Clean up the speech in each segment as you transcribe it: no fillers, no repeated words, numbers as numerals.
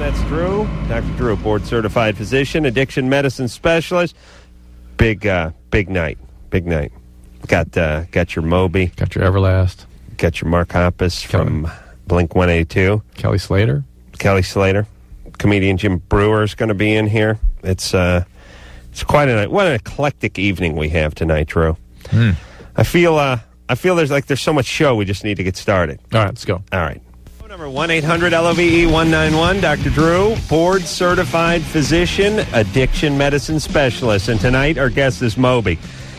That's Drew. Dr. Drew, board-certified physician, addiction medicine specialist. Big night. Big night. Got your Moby. Got your Everlast. Got your Mark Hoppus from Blink-182. Kelly Slater. Comedian Jim Breuer is going to be in here. It's quite a night. What an eclectic evening we have tonight, Drew. I feel there's so much show we just need to get started. All right, let's go. All right. Phone number 1-800-LOVE-191. Dr. Drew, board-certified physician, addiction medicine specialist. And tonight our guest is Moby.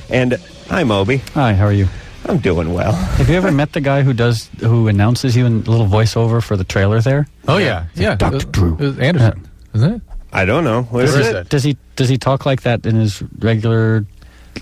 And hi, Moby. Hi, how are you? I'm doing well. Have you ever met the guy who announces you in a little voiceover for the trailer there? Oh, yeah. Dr. Drew. It was Anderson, isn't it? I don't know. What is it? Does he talk like that in his regular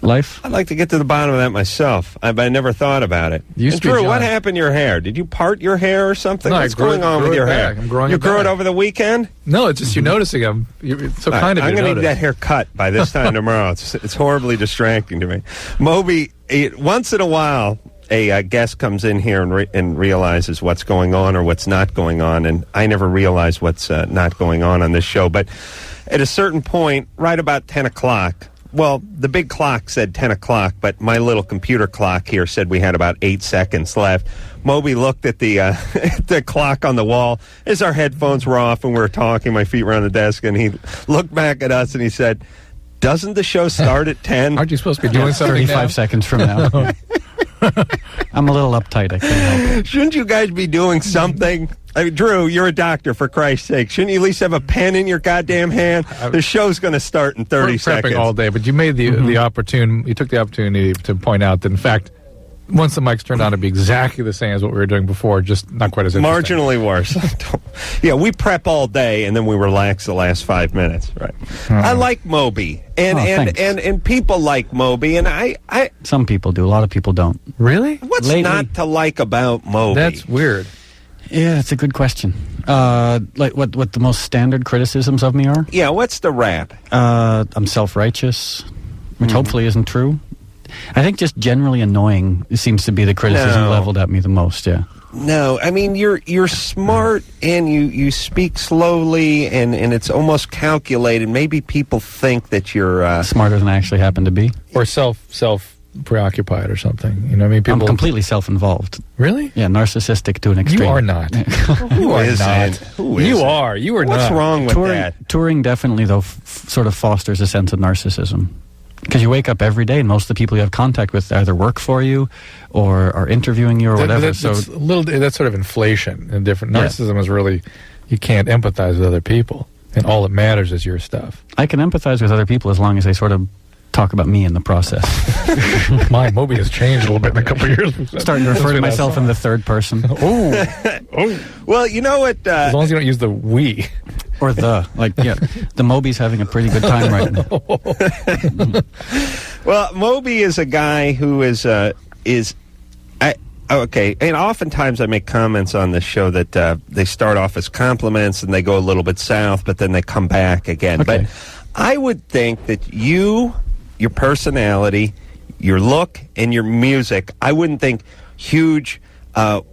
life? I'd like to get to the bottom of that myself. I never thought about it. And Drew, what happened to your hair? Did you part your hair or something? No, What's going on with your hair? I'm growing you it grew back. it over the weekend? No, it's just you're noticing. It's so kind of you I'm to going to need notice. that hair cut by this time tomorrow. It's horribly distracting to me. Moby, once in a while, a guest comes in here and realizes what's going on or what's not going on, and I never realize what's not going on this show. But at a certain point, right about 10 o'clock, well, the big clock said 10 o'clock, but my little computer clock here said we had about 8 seconds left. Moby looked at the the clock on the wall as our headphones were off and we were talking. My feet were on the desk, and he looked back at us and he said, "Doesn't the show start at 10? Aren't you supposed to be doing something 35 now? seconds from now. I'm a little uptight, I can't help it. Shouldn't you guys be doing something? I mean, Drew, you're a doctor, for Christ's sake. Shouldn't you at least have a pen in your goddamn hand? The show's going to start in 30 seconds. Prepping all day, but you made the you took the opportunity to point out that, in fact, once the mics turned on, it'd be exactly the same as what we were doing before, just not quite as interesting. Marginally worse. Yeah, we prep all day, and then we relax the last 5 minutes. Right. I like Moby, and people like Moby, and I Some people do. A lot of people don't. Really? what's Lately- not to like about Moby? That's weird. Yeah, that's a good question. Like what the most standard criticisms of me are? Yeah, what's the rap? I'm self-righteous, which hopefully isn't true. I think just generally annoying seems to be the criticism leveled at me the most, yeah. No, I mean, you're smart, and you speak slowly, and it's almost calculated. Maybe people think that you're... Smarter than I actually happen to be. Or self preoccupied or something. You know what I mean? I'm People completely self-involved. Really? Yeah, narcissistic to an extreme. You are not. Who are isn't? not. Who You isn't? are. You are What's not. wrong with that? Touring definitely, though, sort of fosters a sense of narcissism. Because you wake up every day, and most of the people you have contact with either work for you or are interviewing you or whatever. That's sort of inflation and different. Narcissism is really, you can't empathize with other people, and all that matters is your stuff. I can empathize with other people as long as they sort of talk about me in the process. My Moby has changed a little bit in a couple of years. Starting to refer to myself in the third person. Oh. Well, you know what... As long as you don't use the we. Or the Moby's having a pretty good time right now. Well, Moby is a guy who okay, and oftentimes I make comments on this show that they start off as compliments and they go a little bit south, but then they come back again. Okay. But I would think that your personality, your look, and your music, I wouldn't think huge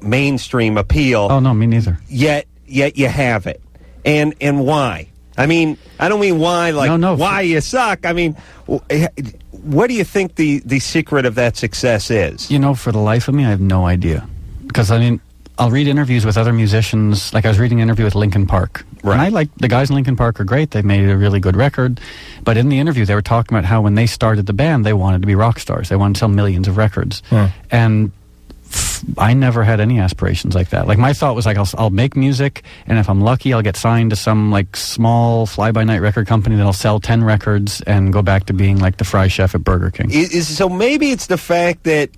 mainstream appeal. Oh, no, me neither. Yet you have it. And why? I mean, I don't mean why, like, why you suck. I mean, what do you think the secret of that success is? You know, for the life of me, I have no idea. Because, I mean, I'll read interviews with other musicians. Like, I was reading an interview with Linkin Park. Right. And I like, the guys in Linkin Park are great. They've made a really good record. But in the interview, they were talking about how when they started the band, they wanted to be rock stars. They wanted to sell millions of records. And I never had any aspirations like that. Like, my thought was, like, I'll make music, and if I'm lucky, I'll get signed to some, like, small fly-by-night record company that'll sell 10 records and go back to being, like, the fry chef at Burger King. So maybe it's the fact that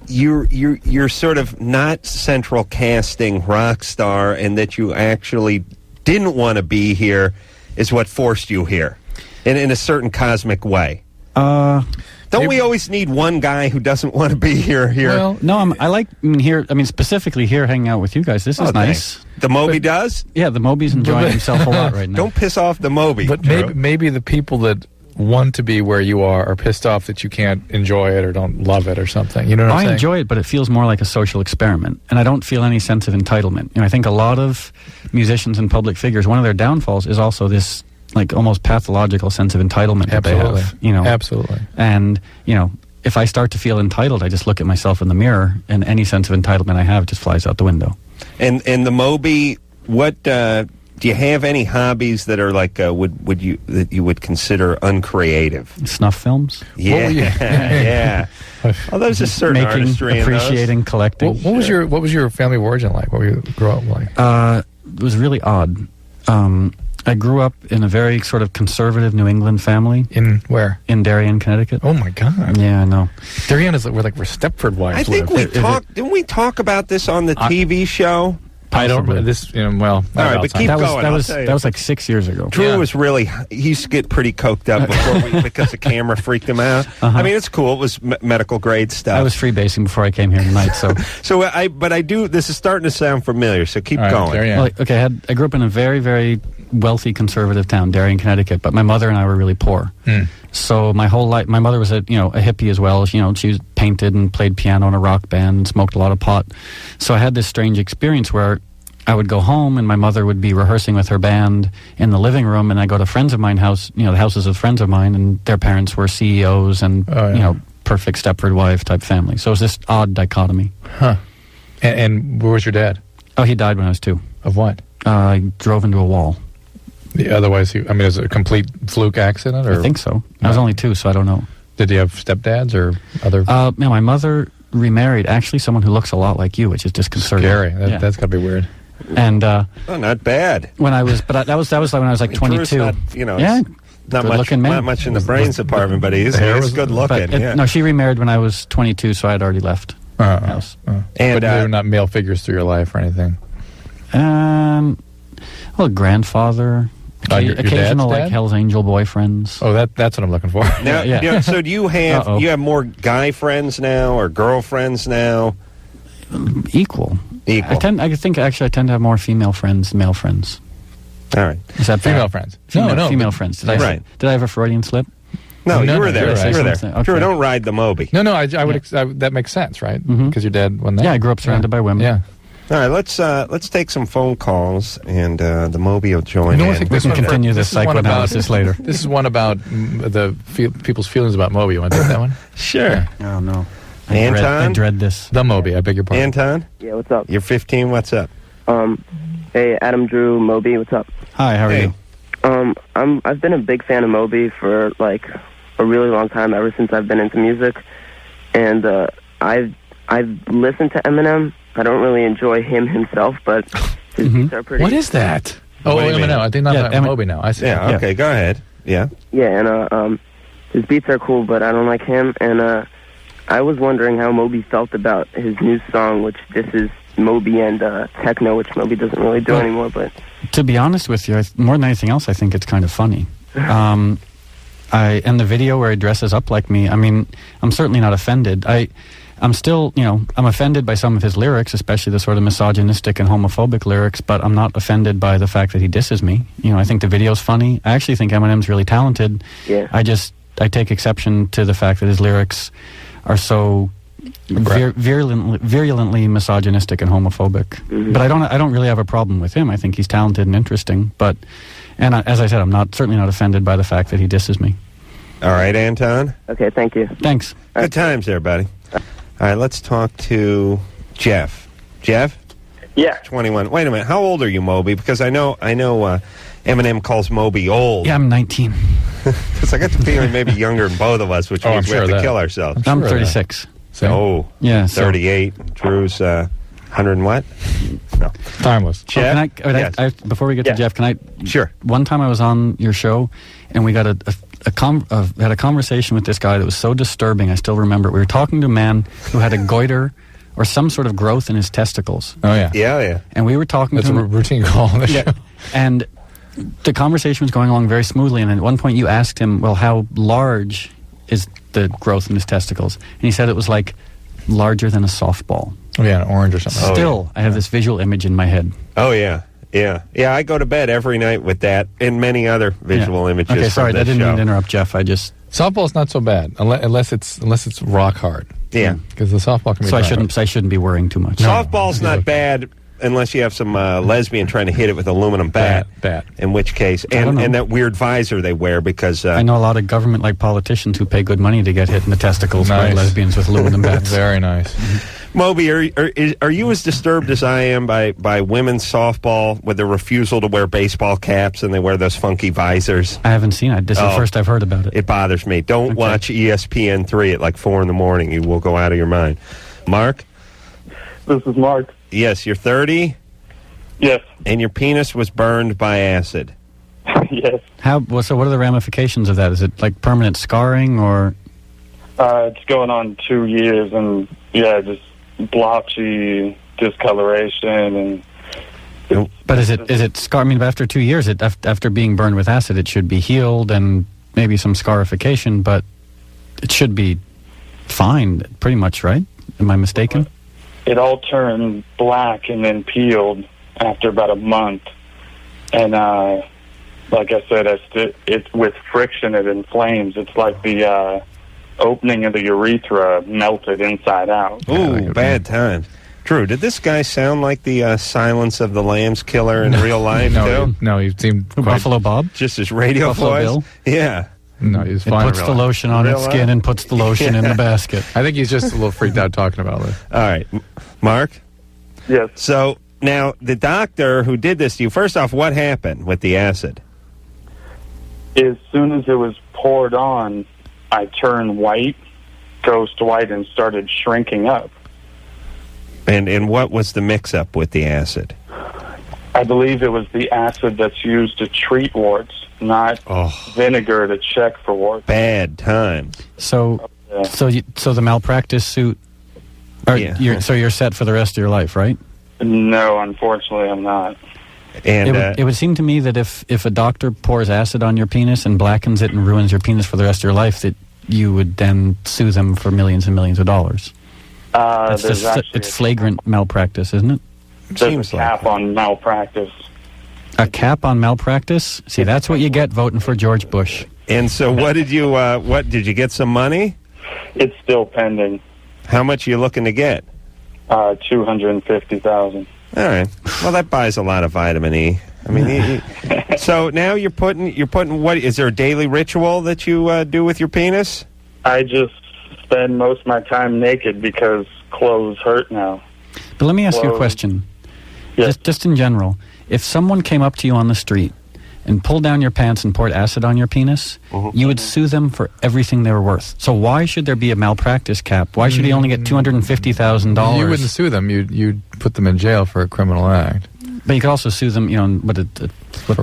you're sort of not central casting rock star, and that you actually didn't want to be here is what forced you here in a certain cosmic way. Don't we always need one guy who doesn't want to be here? Well, no, specifically here hanging out with you guys. This is nice. Thanks. The Moby does? Yeah, the Moby's enjoying himself a lot right now. Don't piss off the Moby. But maybe the people that want to be where you are or pissed off that you can't enjoy it or don't love it or something. You know what I'm saying? I enjoy it, but it feels more like a social experiment, and I don't feel any sense of entitlement. I think a lot of musicians and public figures, one of their downfalls is also this like almost pathological sense of entitlement that they have. Absolutely. And if I start to feel entitled, I just look at myself in the mirror, and any sense of entitlement I have just flies out the window. And the Moby, what do you have any hobbies that are like would you would consider uncreative? Snuff films? Yeah, yeah. Oh, there's a certain Making, artistry appreciating, in those. collecting. What was your family of origin like? What were you grow up like? It was really odd. I grew up in a very sort of conservative New England family. In where? In Darien, Connecticut. Oh my God! Yeah, I know. Darien is we're Stepford wives. I think didn't we talk about this on the TV show? I don't. This. Well. All right, but keep going. That was like 6 years ago. Drew was really. He used to get pretty coked up before because the camera freaked him out. I mean, it's cool. It was medical grade stuff. I was freebasing before I came here tonight, so. But I do. This is starting to sound familiar. So keep going. Well, okay, I grew up in a very, very wealthy conservative town, Darien, Connecticut, but my mother and I were really poor. So my whole life, my mother was a hippie as well. She was painted and played piano in a rock band and smoked a lot of pot. So I had this strange experience where I would go home and my mother would be rehearsing with her band in the living room, and I go to friends of mine's house, the houses of friends of mine, and their parents were CEOs and perfect Stepford wife type family. So it was this odd dichotomy. Huh. And where was your dad? Oh, he died when I was 2. Of what? I drove into a wall. Otherwise, is it a complete fluke accident? Or? I think so. I was only 2, so I don't know. Did you have stepdads or other? My mother remarried actually someone who looks a lot like you, which is disconcerting. Scary. That's got to be weird. And not bad. When I was, but that was like when I was like 22. Not, not much in the brains department, but he's good looking. No, she remarried when I was 22, so I had already left the house. And but they're not male figures through your life or anything. Well, grandfather. Occasional like Hell's Angel boyfriends. Oh, that's what I'm looking for. Now, so do you have more guy friends now or girlfriends now? Equal. I think I tend to have more female friends than male friends. All right. Is that female friends? Female friends. Did I have a Freudian slip? No, you were there. You were there. Okay. Drew, don't ride the Moby. No, I would. That makes sense, right? Because your dad won that. Yeah, I grew up surrounded by women. Yeah. All right, let's take some phone calls, and the Moby will join in. We can continue this psychoanalysis later. This is one about the people's feelings about Moby. You want to take that one? Sure. Oh, no. Anton? I dread this. The Moby, I beg your pardon. Anton? Yeah, what's up? You're 15, what's up? Hey, Adam, Drew, Moby, what's up? Hi, how are you? I've been a big fan of Moby for, like, a really long time, ever since I've been into music. And I've listened to Eminem. I don't really enjoy him himself, but his beats are pretty... What is that? Oh, Eminem. I think not Moby now. I see. Yeah, okay, go ahead. Yeah. Yeah, and his beats are cool, but I don't like him. And I was wondering how Moby felt about his new song, which this is Moby and techno, which Moby doesn't really do anymore. But to be honest with you, more than anything else, I think it's kind of funny. And the video where he dresses up like me, I mean, I'm certainly not offended. I'm still, I'm offended by some of his lyrics, especially the sort of misogynistic and homophobic lyrics, but I'm not offended by the fact that he disses me. I think the video's funny. I actually think Eminem's really talented. Yeah. I take exception to the fact that his lyrics are so virulently misogynistic and homophobic. Mm-hmm. But I don't really have a problem with him. I think he's talented and interesting. As I said, I'm certainly not offended by the fact that he disses me. All right, Anton. Okay, thank you. Thanks. Good times there, buddy. All right, let's talk to Jeff. Jeff? Yeah. 21. Wait a minute. How old are you, Moby? Because I know Eminem calls Moby old. Yeah, I'm 19. Because I got the feeling maybe younger than both of us, which means we have to kill ourselves. I'm 36. So, 38. Drew's 100 and what? No. Timeless. Jeff? Before we get to Jeff, can I... Sure. One time I was on your show, and we got had a conversation with this guy that was so disturbing, I still remember it. We were talking to a man who had a goiter or some sort of growth in his testicles. Oh, yeah. Yeah. And we were talking to him. That's a routine call on the show. And the conversation was going along very smoothly, and at one point you asked him, well, how large is the growth in his testicles? And he said it was like larger than a softball. Oh, yeah, an orange or something. Still, I have this visual image in my head. Oh, yeah. Yeah. I go to bed every night with that and many other visual images. Okay, sorry, from I this didn't mean show. to interrupt, Jeff. I just Softball's not so bad unless it's rock hard. Yeah. Because the softball can be. so I dry. shouldn't be worrying too much. Softball's not bad unless you have some lesbian trying to hit it with aluminum bat. Bat. In which case, don't know. and that weird visor they wear because I know a lot of government-like politicians who pay good money to get hit in the testicles by Nice. lesbians with aluminum bats. Very nice. Moby, are you as disturbed as I am by women's softball with the refusal to wear baseball caps and they wear those funky visors? I haven't seen it. This is the first I've heard about it. It bothers me. Don't watch ESPN3 at like 4 in the morning. You will go out of your mind. Mark? This is Mark. Yes, you're 30, Yes. and your penis was burned by acid. Yes. So what are the ramifications of that? Is it like permanent scarring or? It's going on 2 years, and just blotchy discoloration, and But is it scar? I mean, after 2 years, after being burned with acid, it should be healed and maybe some scarification, but it should be fine, pretty much, right? Am I mistaken? it all turned black and then peeled after about a month. And like I said, it's with friction, it inflames. It's like the opening of the urethra melted inside out. Ooh, bad times. Drew, did this guy sound like the Silence of the Lambs killer in real life, too? No, he seemed quite... Buffalo Bob? Just his radio Buffalo voice? Bill? Yeah. No, he's It fine. puts the lotion on its skin and puts the lotion in the basket. I think he's just a little freaked out talking about this. All right. Mark? Yes. So, now, the doctor who did this to you, first off, what happened with the acid? As soon as it was poured on, I turned white, ghost white, and started shrinking up. And what was the mix-up with the acid? I believe it was the acid that's used to treat warts, not vinegar to check for warts. Bad times. So, Yeah. so the malpractice suit. So you're set for the rest of your life, right? No, unfortunately, I'm not. And It would seem to me that if a doctor pours acid on your penis and blackens it and ruins your penis for the rest of your life, that you would then sue them for millions and millions of dollars. It's flagrant malpractice, isn't it? There's seems a cap like on malpractice. A cap on malpractice? See, that's what you get voting for George Bush. And so what did you get some money? It's still pending. How much are you looking to get? $250,000. All right. Well, that buys a lot of vitamin E. I mean, so now you're putting what? Is there a daily ritual that you do with your penis? I just spend most of my time naked because clothes hurt now. But let me ask you a Well, question. yes. Just in general, if someone came up to you on the street and pulled down your pants and poured acid on your penis, you would sue them for everything they were worth. So why should there be a malpractice cap? Why should he only get $250,000? You wouldn't sue them. You'd put them in jail for a criminal act. But you could also sue them,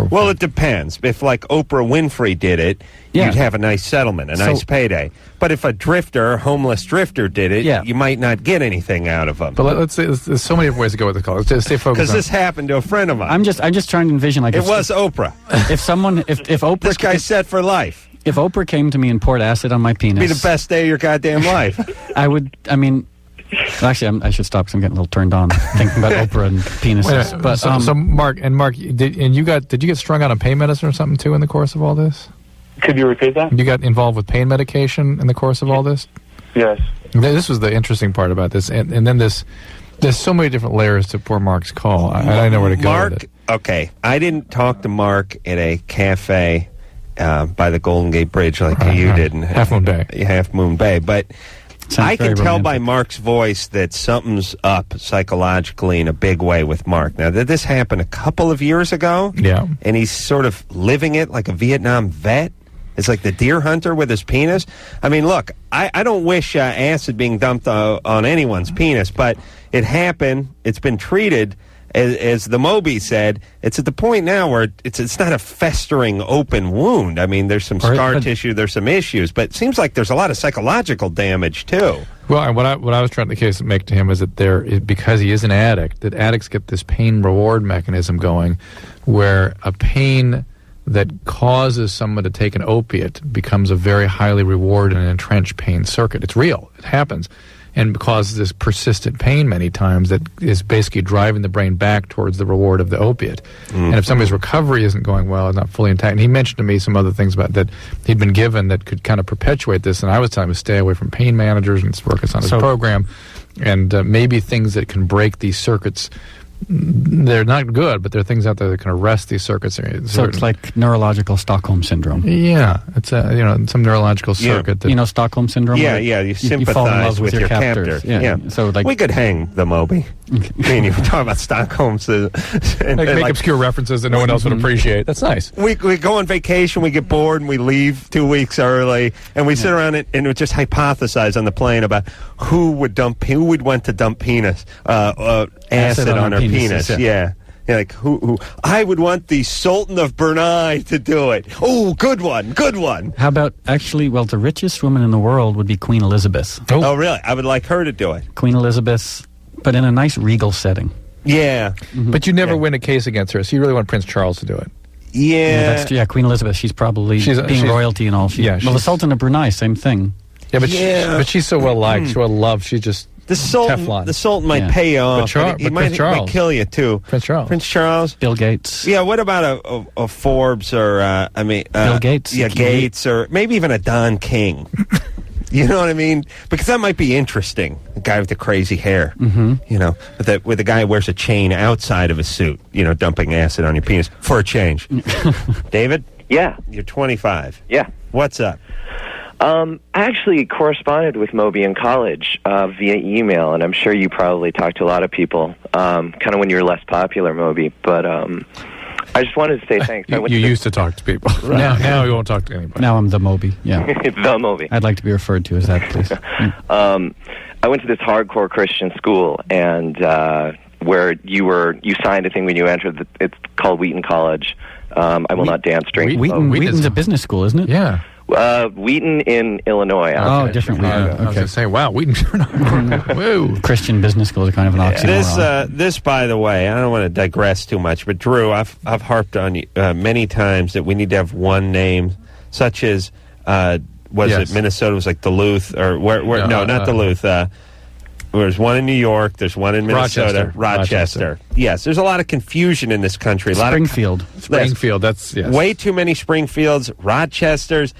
Well, it depends. If, like, Oprah Winfrey did it, Yeah. you'd have a nice settlement, a nice payday. But if a homeless drifter did it, you might not get anything out of them. But let's say there's so many different ways to go with the call. Let's just stay focused Because on... this happened to a friend of mine. I'm just trying to envision, like, It was Oprah. if Oprah, This guy's set for life. if Oprah came to me and poured acid on my penis, It'd be the best day of your goddamn life. Actually, I should stop because I'm getting a little turned on thinking about Oprah and penises. Wait, But so Mark, did you get strung out on pain medicine or something too in the course of all this? Could you repeat that? You got involved with pain medication in the course of all this? Yes. This was the interesting part about this, and then there's so many different layers to poor Mark's call. I know where to go with it. Okay, I didn't talk to Mark at a cafe by the Golden Gate Bridge like you did in Half Moon Bay. Half Moon Bay, but Sounds I very can tell by romantic. Mark's voice that something's up psychologically in a big way with Mark. Now, did this happen a couple of years ago? Yeah. And he's sort of living it like a Vietnam vet? It's like the deer hunter with his penis? I mean, look, I don't wish acid being dumped on anyone's penis, but it happened. It's been treated. As the Moby said, it's at the point now where it's not a festering open wound. I mean, there's some scar tissue, there's some issues, but it seems like there's a lot of psychological damage too. Well, and what I was trying to make to him is that because he is an addict, that addicts get this pain reward mechanism going, where a pain that causes someone to take an opiate becomes a very highly rewarded and entrenched pain circuit. It's real. It happens. and causes this persistent pain many times that is basically driving the brain back towards the reward of the opiate. And if somebody's recovery isn't going well, is not fully intact, and he mentioned to me some other things about that he'd been given that could kind of perpetuate this, and I was telling him to stay away from pain managers and work on his program, and maybe things that can break these circuits. They're not good, but there are things out there that can arrest these circuits. So it's like neurological Stockholm syndrome. Yeah, it's some neurological circuit. That, Stockholm syndrome. Yeah, you sympathize fall in love with your captor. Yeah. So we could hang the Moby. I mean, you talk about Stockholm, make obscure references that no one else would appreciate. That's nice. We go on vacation, we get bored, and we leave 2 weeks early, and we sit around and we just hypothesize on the plane about who would want to dump acid on her penis. Yeah, like who? I would want the Sultan of Brunei to do it. Oh, good one. How about the richest woman in the world would be Queen Elizabeth. Oh, really? I would like her to do it. Queen Elizabeth, but in a nice regal setting. Yeah. But you never win a case against her, so you really want Prince Charles to do it. Yeah. Queen Elizabeth, she's probably she's royalty and all. The Sultan of Brunei, same thing. Yeah, but she's so well liked, so well loved. She just the Sultan might pay you off. But he might kill you too. Prince Charles, Bill Gates. Yeah, what about a Forbes or Bill Gates? Yeah, Gates or maybe even a Don King. You know what I mean? Because that might be interesting. The guy with the crazy hair. With the guy who wears a chain outside of his suit. Dumping acid on your penis for a change. David? Yeah. You're 25. Yeah. What's up? I actually corresponded with Moby in college via email, and I'm sure you probably talked to a lot of people, kind of when you were less popular, Moby. But I just wanted to say thanks. You used to talk to people. Right. Now you won't talk to anybody. Now I'm the Moby. Yeah, the Moby. I'd like to be referred to as that, please. I went to this hardcore Christian school, and where you signed a thing when you entered. It's called Wheaton College. I will not dance, drink. Wheaton's a business school, isn't it? Yeah. Wheaton in Illinois. Different Wheaton. I was going to say, wow, Wheaton. Whoa. Christian business school is kind of an oxymoron. This, by the way, I don't want to digress too much, but Drew, I've harped on you many times that we need to have one name, such as it Minnesota? It was like Duluth or where? No, not Duluth. There's one in New York. There's one in Minnesota. Rochester. Yes, there's a lot of confusion in this country. Springfield. That's way too many Springfields, Rochesters,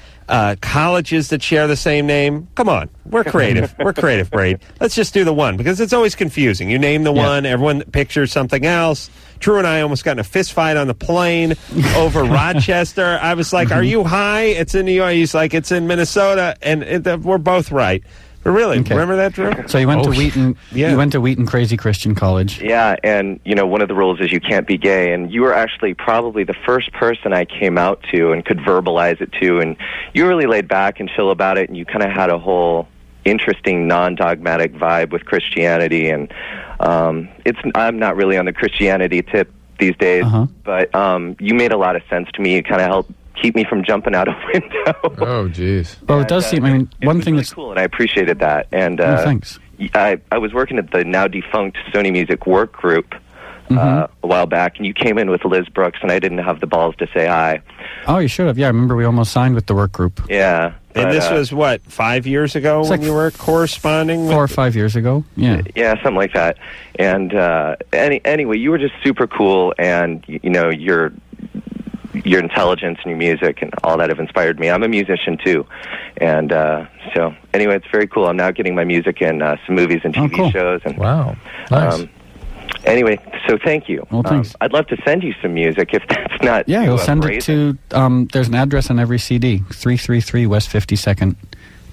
colleges that share the same name. Come on, we're creative. We're creative, Braid. Let's just do the one because it's always confusing. You name the one, everyone pictures something else. Drew and I almost got in a fist fight on the plane over Rochester. I was like, "Are you high? It's in New York." He's like, "It's in Minnesota," and we're both right. But really, remember that, Drew? So you went to Wheaton. Yeah. You went to Wheaton Crazy Christian College. Yeah, and one of the rules is you can't be gay, and you were actually probably the first person I came out to and could verbalize it to, and you really laid back and chill about it, and you kind of had a whole interesting non-dogmatic vibe with Christianity, and I'm not really on the Christianity tip these days, but you made a lot of sense to me. It kind of helped keep me from jumping out a window. Oh, jeez. Well, it does seem. I mean, one thing that's cool, and I appreciated that. And thanks. I was working at the now defunct Sony Music work group a while back, and you came in with Liz Brooks, and I didn't have the balls to say hi. Oh, you should have. Yeah, I remember we almost signed with the work group. Yeah. And this was, 5 years ago when you were corresponding? 4 or 5 years ago, yeah. Yeah, something like that. And anyway, you were just super cool, and, your intelligence and your music and all that have inspired me. I'm a musician, too. And so, anyway, it's very cool. I'm now getting my music in some movies and TV shows. And, wow. Nice. Anyway, so thank you. Well, thanks. I'd love to send you some music if that's not Yeah, you'll send brazen. it to, there's an address on every CD, 333 West 52nd,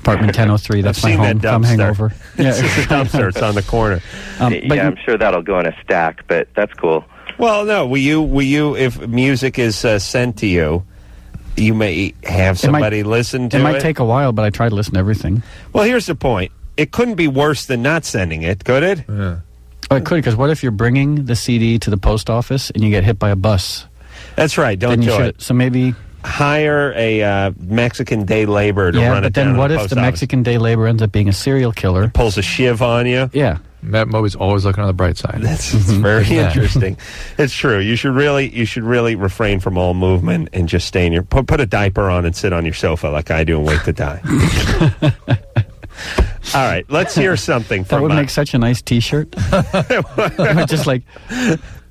apartment 1003. That's my home. Come hang over. It's a dumpster. It's on the corner. I'm sure that'll go in a stack, but that's cool. Well, no. Will you? If music is sent to you, you may have somebody listen to it. It might take a while, but I try to listen to everything. Well, here's the point. It couldn't be worse than not sending it, could it? Yeah. Oh, it could, because what if you're bringing the CD to the post office and you get hit by a bus? That's right. Don't do it. So maybe hire a Mexican day laborer to run it down. Yeah, but then what if the Mexican day laborer ends up being a serial killer? Pulls a shiv on you. Yeah. Matt Moby's always looking on the bright side. That's very interesting. It's true. You should really refrain from all movement and just stay in your put a diaper on and sit on your sofa like I do and wait to die. All right, let's hear something from That would make such a nice T-shirt.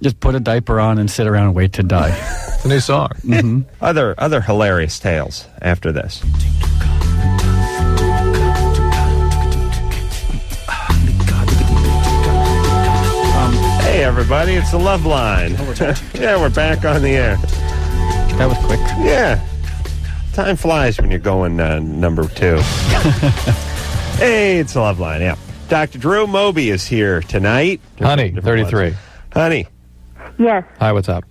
Just put a diaper on and sit around and wait to die. It's a new song. Mm-hmm. other hilarious tales after this. Hey, everybody, it's the Loveline. Yeah, we're back on the air. That was quick. Yeah. Time flies when you're going number 2. Hey, it's the Loveline, yeah. Dr. Drew Moby is here tonight. Honey, 33. Honey. Yes. Hi, what's up?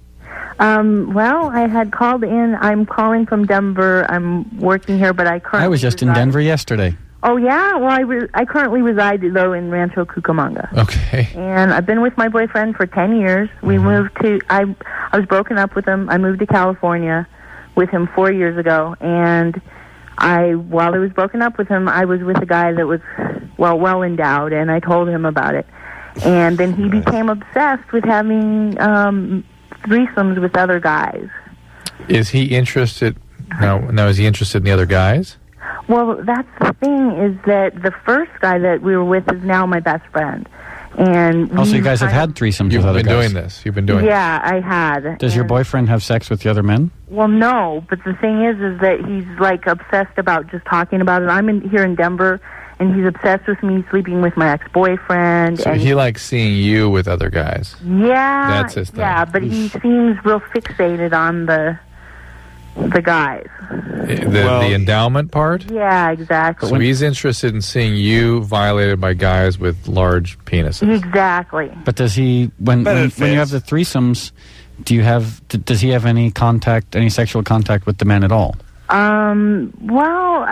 Well, I had called in. I'm calling from Denver. I'm working here, but I currently I was just in reside- Denver yesterday. Oh, yeah? Well, I currently reside, though, in Rancho Cucamonga. Okay. And I've been with my boyfriend for 10 years. We moved to... I was broken up with him. I moved to California with him 4 years ago. And while I was broken up with him, I was with a guy that was, well endowed, and I told him about it. And then he became obsessed with having threesomes with other guys. Is he interested... Now, is he interested in the other guys? Well, that's the thing, is that the first guy that we were with is now my best friend. And Also, you guys have had threesomes You've with other been guys. doing this. You've been doing Yeah, I had. Does your boyfriend have sex with the other men? Well, no, but the thing is that he's, like, obsessed about just talking about it. I'm here in Denver, and he's obsessed with me sleeping with my ex-boyfriend. So and he likes seeing you with other guys. Yeah. That's his thing. Yeah, but he seems real fixated on the guys. The endowment part? Yeah, exactly. So he's interested in seeing you violated by guys with large penises. Exactly. But does he, when you have the threesomes, does he have any sexual contact with the men at all? Well,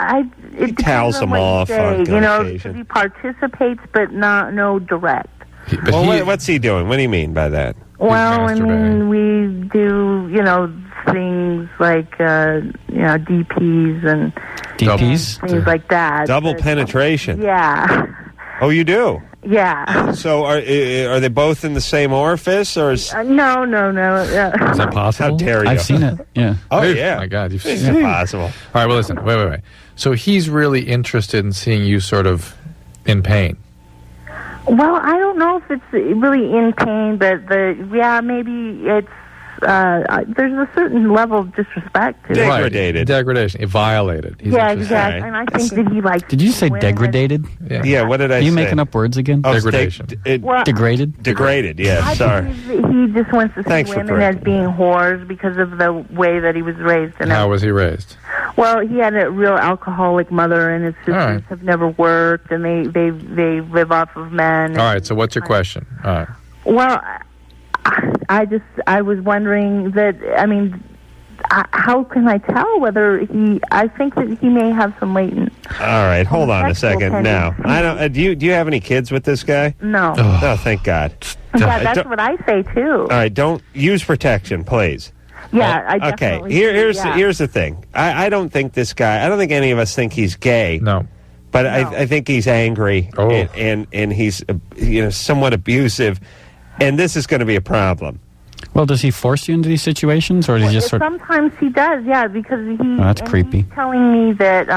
it tells depends on them what you off say. on You know, occasion. he participates, but no direct. What's he doing? What do you mean by that? Well, I mean, we do, things like, DPs and DPs? things like that. Double But, penetration. Yeah. Oh, you do? Yeah. So are they both in the same orifice, or is... No. Is that possible? How dare you? I've seen it, yeah. Oh, Oof, yeah. My God, you've It's seen it. impossible. All right, well, listen. Wait. So he's really interested in seeing you sort of in pain. Well, I don't know if it's really in pain, but maybe it's there's a certain level of disrespect to it. Degraded. Degradation. Violated. He's Yeah, interested. exactly. And I think that he likes. Did you say women degraded? Yeah, what did I Are say? you making up words again? Oh, Degradation. Well, Degraded? Degraded, yeah, I sorry. believe that he just wants to see Thanks for women as correcting being whores because of the way that he was raised. And How was he raised? Well, he had a real alcoholic mother, and his sisters right. have never worked, and they live off of men. All right, so what's your question? All right. Well, I was wondering that, how can I tell whether I think that he may have some latent. All right, hold on a second. Sexual Now, tendency. I don't. Do you have any kids with this guy? No. Oh, thank God. Yeah, that's what I say, too. All right, don't use protection, please. Yeah, I Okay, definitely here's the thing. I don't think this guy. I don't think any of us think he's gay. No. But No. I think he's angry and he's somewhat abusive, and this is going to be a problem. Well, does he force you into these situations, or does he just sort of... Sometimes he does, yeah, because that's creepy. he's telling me that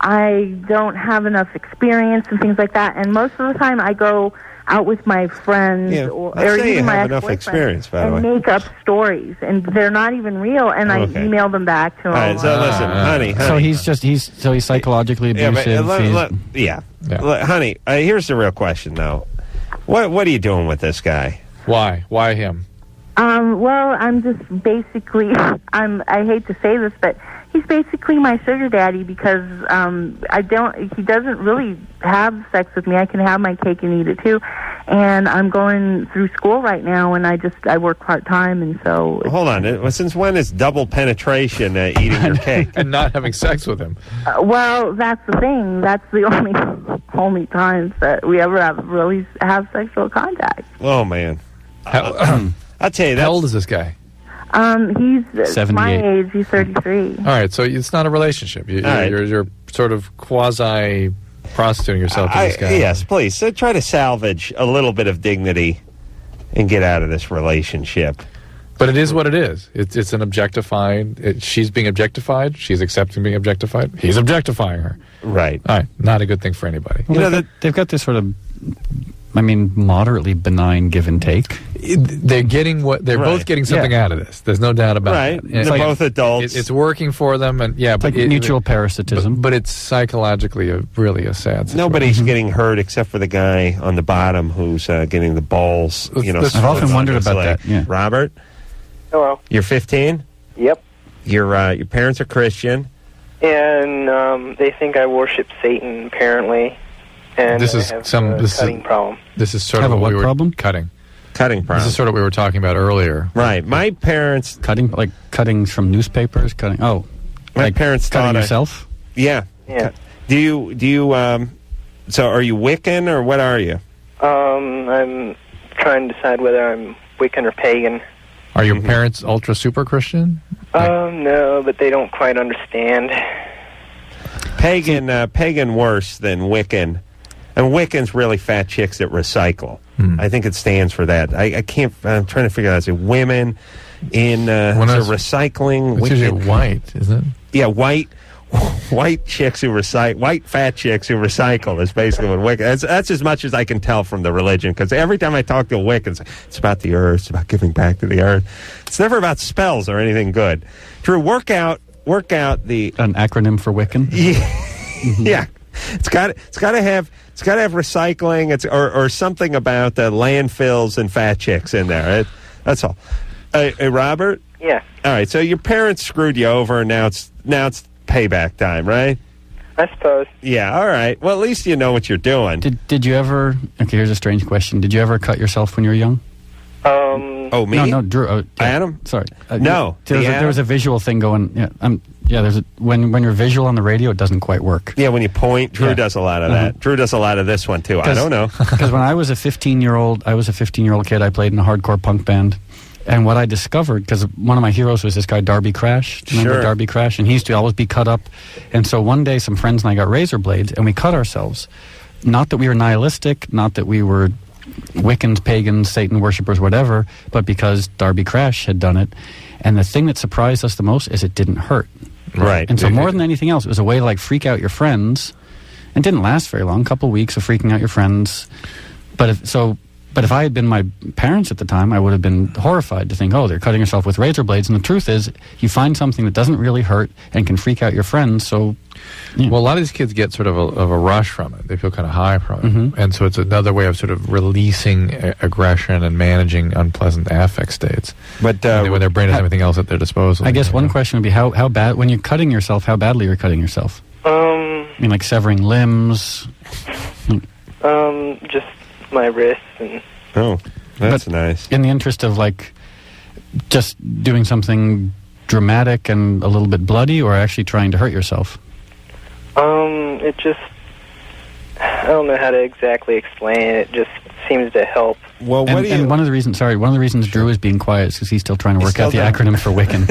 I don't have enough experience and things like that, and most of the time I go out with my friends or let's say you even my have enough ex-boyfriend experience, by the and way. make up stories, and they're not even real, and I Okay. email them back to him. All right, so listen, honey. So he's psychologically Yeah, but, abusive. honey. Here's the real question, though. What are you doing with this guy? Why? Why him? Well, I'm just basically, I hate to say this, but he's basically my sugar daddy because he doesn't really have sex with me. I can have my cake and eat it too. And I'm going through school right now, and I work part-time, and so... Hold on. Since when is double penetration eating your cake? And not having sex with him. Well, that's the thing. That's the only times that we ever really have sexual contact. Oh, man. I'll tell you that. How old is this guy? He's 78. my age. He's 33. All right, so it's not a relationship. You're sort of quasi-prostituting yourself to this guy. Yes, please. So try to salvage a little bit of dignity and get out of this relationship. But it is what it is. It's an objectified. She's being objectified. She's accepting being objectified. He's objectifying her. Right. All right. Not a good thing for anybody. Well, they've got this sort of, moderately benign give and take. They're getting they're both getting something out of this. There's no doubt about it. Right. They're both adults. It's working for them, and It's mutual parasitism. But it's psychologically really a sad situation. Nobody's getting hurt except for the guy on the bottom who's getting the balls. I've often wondered about that. Yeah. Robert, Hello. you're 15. Yep. Your parents are Christian. And they think I worship Satan, apparently. And This is I have some- a this is- cutting problem. This is sort Have of a what what we were problem? cutting. Cutting problem. This is sort of what we were talking about earlier. Right. My parents. Cuttings from newspapers. My parents cutting thought yourself. Yeah. Do you? So are you Wiccan or what are you? I'm trying to decide whether I'm Wiccan or pagan. Are your parents ultra super Christian? No, but they don't quite understand. Pagan worse than Wiccan. And Wiccan's really fat chicks that recycle. I think it stands for that. I can't. I'm trying to figure out. Is it women in recycling? It's usually white, isn't it? Yeah, white chicks who recycle. White fat chicks who recycle is basically what Wiccan. That's as much as I can tell from the religion. Because every time I talk to Wiccans, it's about the earth. It's about giving back to the earth. It's never about spells or anything good. Drew, work out the An acronym for Wiccan. Yeah. It's got to have recycling. Or something about landfills and fat chicks in there. Right? That's all. Hey, Robert. Yeah. All right. So your parents screwed you over, and now it's payback time, right? I suppose. Yeah. All right. Well, at least you know what you're doing. Did you ever? Okay, here's a strange question. Did you ever cut yourself when you were young? Oh, me? No, Drew. Adam? Sorry. No. There was a visual thing going. Yeah. There's when you're visual on the radio, it doesn't quite work. Yeah, when you point, Drew does a lot of that. Drew does a lot of this one too. I don't know. Because when I was a 15-year-old kid, I played in a hardcore punk band. And what I discovered, because one of my heroes was this guy, Darby Crash. Do you remember Darby Crash? And he used to always be cut up. And so one day, some friends and I got razor blades, and we cut ourselves. Not that we were nihilistic, not that we were Wiccans, pagans, Satan worshippers, whatever, but because Darby Crash had done it. And the thing that surprised us the most is it didn't hurt. Right. And so more than anything else, it was a way to freak out your friends. And it didn't last very long, a couple of weeks of freaking out your friends. But if I had been my parents at the time, I would have been horrified to think, they're cutting yourself with razor blades. And the truth is, you find something that doesn't really hurt and can freak out your friends. So, well, a lot of these kids get sort of a rush from it. They feel kind of high from it. And so it's another way of sort of releasing aggression and managing unpleasant affect states. But when their brain has everything else at their disposal. I guess one question would be how bad, when you're cutting yourself, how badly you're cutting yourself? Like severing limbs? Just my wrists and... Oh, that's nice. In the interest of just doing something dramatic and a little bit bloody, or actually trying to hurt yourself? It just... I don't know how to exactly explain it. It just seems to help. Well, and one of the reasons Drew is being quiet is because he's still trying to work out the acronym for Wiccan.